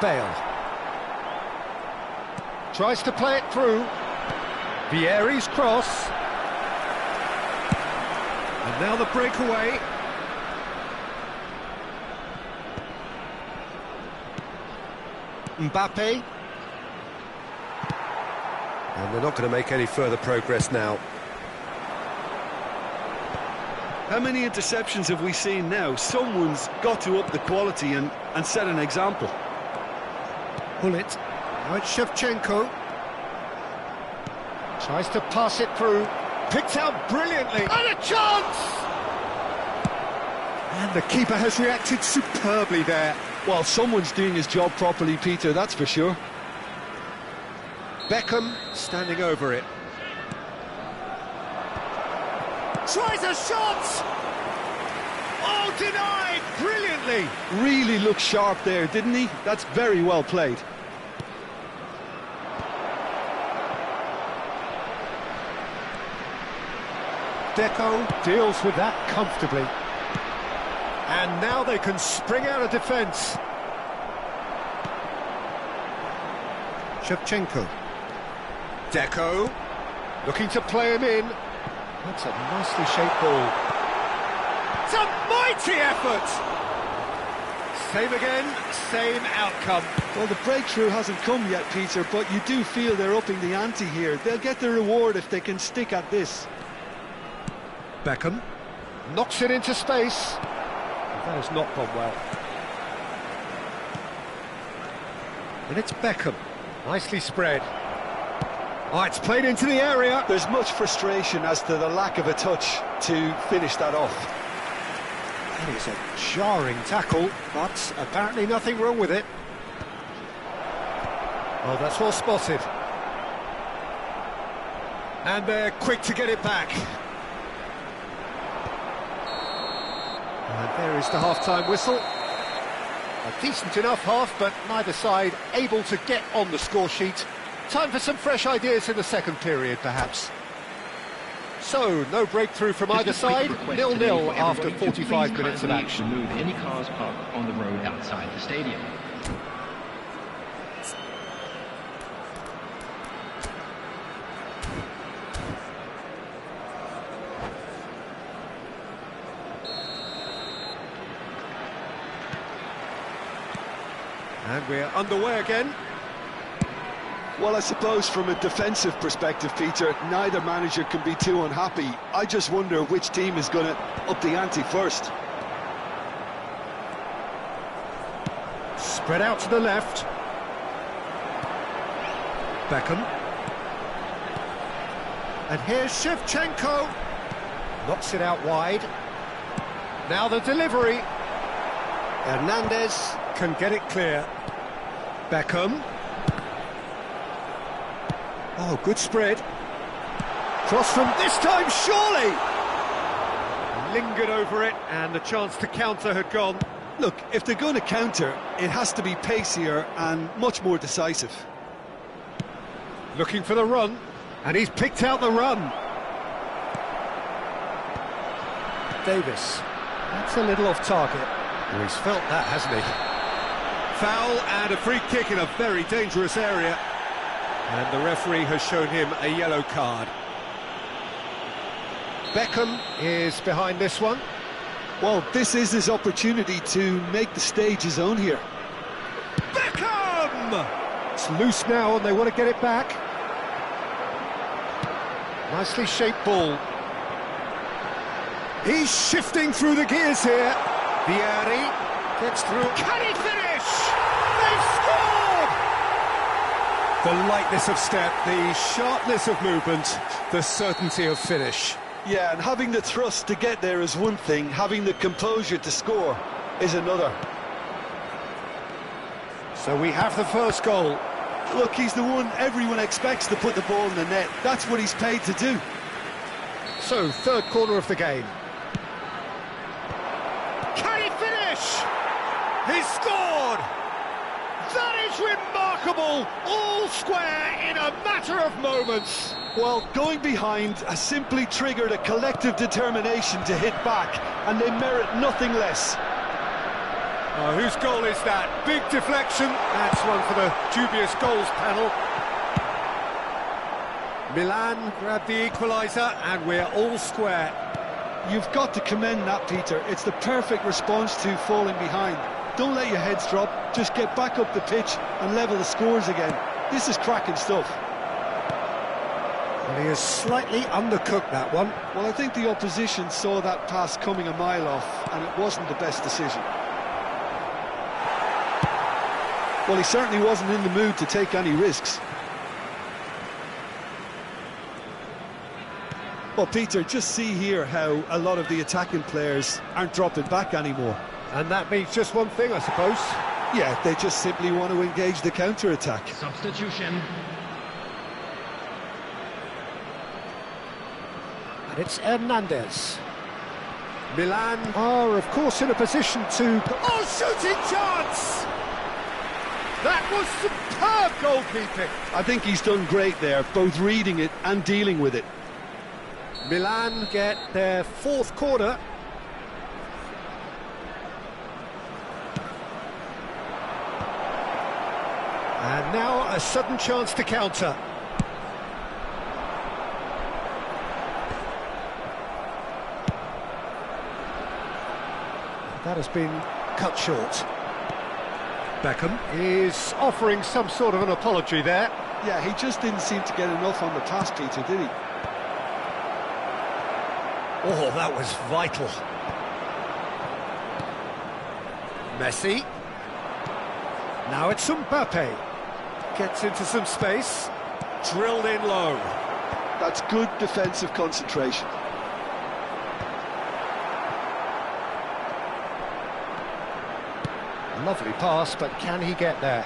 Bale. Tries to play it through. Vieri's cross. And now the breakaway. Mbappe. And they're not going to make any further progress now. How many interceptions have we seen now? Someone's got to up the quality and set an example. Pull it. Now it's Shevchenko. Tries to pass it through. Picked out brilliantly. And a chance! And the keeper has reacted superbly there. Well, someone's doing his job properly, Peter, that's for sure. Beckham standing over it. Tries a shot! Oh, denied brilliantly! Really looked sharp there, didn't he? That's very well played. Deco deals with that comfortably. And now they can spring out of defence. Shevchenko. Deco, looking to play him in. That's a nicely shaped ball. It's a mighty effort! Same again, same outcome. Well, the breakthrough hasn't come yet, Peter, but you do feel they're upping the ante here. They'll get the reward if they can stick at this. Beckham knocks it into space. That has not gone well. And it's Beckham. Nicely spread. Oh, it's played into the area. There's much frustration as to the lack of a touch to finish that off. That is a jarring tackle, but apparently nothing wrong with it. Oh, that's well spotted. And they're quick to get it back. And there is the half-time whistle. A decent enough half, but neither side able to get on the score sheet. Time for some fresh ideas in the second period, perhaps. So, no breakthrough from either side, 0-0 after 45 minutes of action. Remove any cars parked on the road outside the stadium. And we're underway again. Well, I suppose from a defensive perspective, Peter, neither manager can be too unhappy. I just wonder which team is going to up the ante first. Spread out to the left. Beckham. And here's Shevchenko. Knocks it out wide. Now the delivery. Hernandez can get it clear. Beckham. Oh, good spread. Cross from this time, surely! Lingered over it, and the chance to counter had gone. Look, if they're going to counter, it has to be pacier and much more decisive. Looking for the run, and he's picked out the run. Davis. That's a little off target. Well, he's felt that, hasn't he? Foul and a free kick in a very dangerous area. And the referee has shown him a yellow card. Beckham is behind this one. Well, this is his opportunity to make the stage his own here. Beckham! It's loose now and they want to get it back. Nicely shaped ball. He's shifting through the gears here. Vieri gets through. Can he finish? They've scored! The lightness of step, the sharpness of movement, the certainty of finish. Yeah, and having the thrust to get there is one thing, having the composure to score is another. So we have the first goal. Look, he's the one everyone expects to put the ball in the net. That's what he's paid to do. So, third corner of the game. Can he finish? He scored! That is remarkable! All square in a matter of moments. Well, going behind has simply triggered a collective determination to hit back, and they merit nothing less. Oh, whose goal is that? Big deflection. That's one for the dubious goals panel. Milan grab the equaliser, and we're all square. You've got to commend that, Peter. It's the perfect response to falling behind. Don't let your heads drop, just get back up the pitch and level the scores again. This is cracking stuff. Well, he has slightly undercooked that one. Well, I think the opposition saw that pass coming a mile off, and it wasn't the best decision. Well, he certainly wasn't in the mood to take any risks. Well, Peter, just see here how a lot of the attacking players aren't dropping back anymore. And that means just one thing, I suppose. Yeah, they just simply want to engage the counter-attack. Substitution. And it's Hernandez. Milan are, of course, in a position to... Oh, shooting chance! That was superb goalkeeping. I think he's done great there, both reading it and dealing with it. Milan get their fourth corner. And now a sudden chance to counter. That has been cut short. Beckham is offering some sort of an apology there. Yeah, he just didn't seem to get enough on the pass, Peter, did he? Oh, that was vital. Messi. Now it's Mbappe. Gets into some space. Drilled in low. That's good defensive concentration. Lovely pass, but can he get there?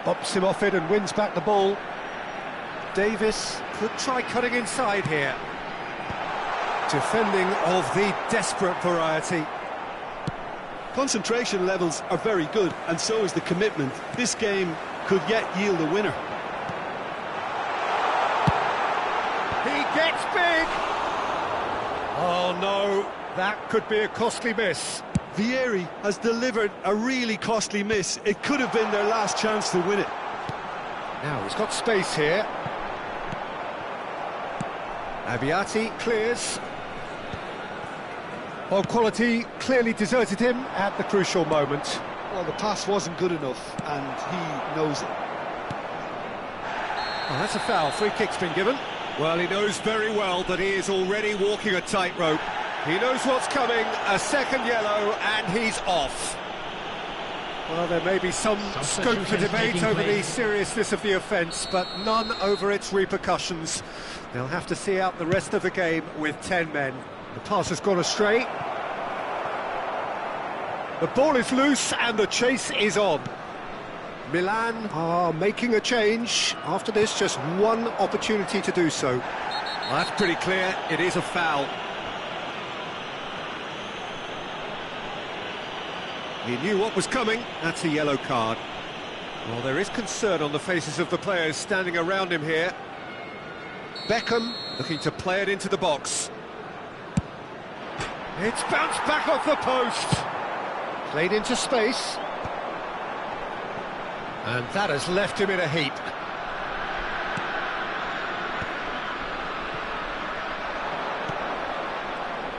Bumps him off it and wins back the ball. Davis could try cutting inside here. Defending of the desperate variety. Concentration levels are very good, and so is the commitment. This game could yet yield a winner. He gets big! Oh no, that could be a costly miss. Vieri has delivered a really costly miss. It could have been their last chance to win it. Now he's got space here. Abiati clears. Well, quality clearly deserted him at the crucial moment. Well, the pass wasn't good enough, and he knows it. Oh, that's a foul. Free kick's been given. Well, he knows very well that he is already walking a tightrope. He knows what's coming, a second yellow, and he's off. Well, there may be some scope for debate over the seriousness of the offence, but none over its repercussions. They'll have to see out the rest of the game with 10 men. The pass has gone astray. The ball is loose and the chase is on. Milan are making a change. After this, just one opportunity to do so. Well, that's pretty clear. It is a foul. He knew what was coming. That's a yellow card. Well, there is concern on the faces of the players standing around him here. Beckham looking to play it into the box. It's bounced back off the post. Played into space. And that has left him in a heap.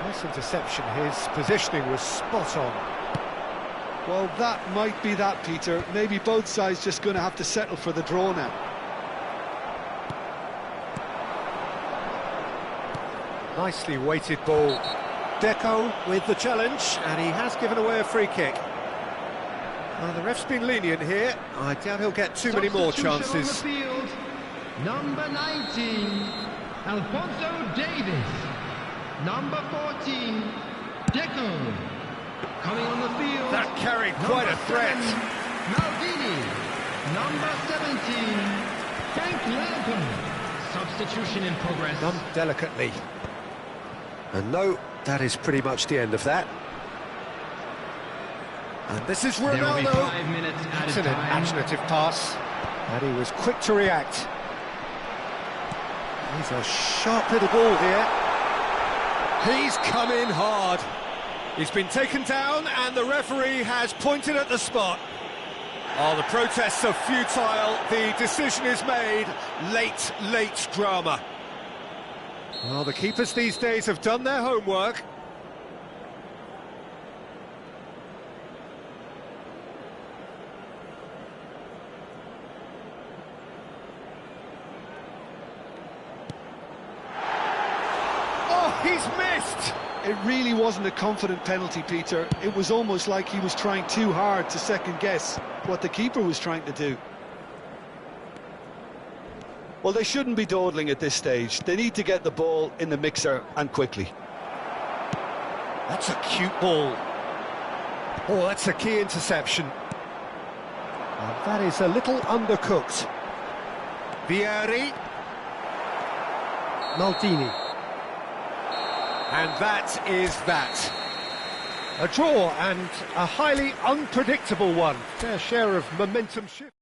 Nice interception. His positioning was spot on. Well, that might be that, Peter. Maybe both sides just going to have to settle for the draw now. Nicely weighted ball. Deco with the challenge, and he has given away a free kick. Well, the ref's been lenient here. I doubt he'll get too many more chances. On the field, number 19, Alphonso Davis. Number 14, Deco. Coming on the field. That carried quite a threat. Maldini. Number 17, Frank Lampard. Substitution in progress. Done delicately. And no, that is pretty much the end of that. And this is Ronaldo. There will be 5 minutes added It's an imaginative pass, and he was quick to react. He's a sharp little ball here. He's come in hard. He's been taken down and the referee has pointed at the spot. Oh, the protests are futile. The decision is made. Late drama. Well, the keepers these days have done their homework. Oh, he's missed! It really wasn't a confident penalty, Peter. It was almost like he was trying too hard to second-guess what the keeper was trying to do. Well, they shouldn't be dawdling at this stage. They need to get the ball in the mixer, and quickly. That's a cute ball. Oh, that's a key interception. And that is a little undercooked. Vieri. Maldini. And that is that. A draw and a highly unpredictable one. Fair share of momentum shift.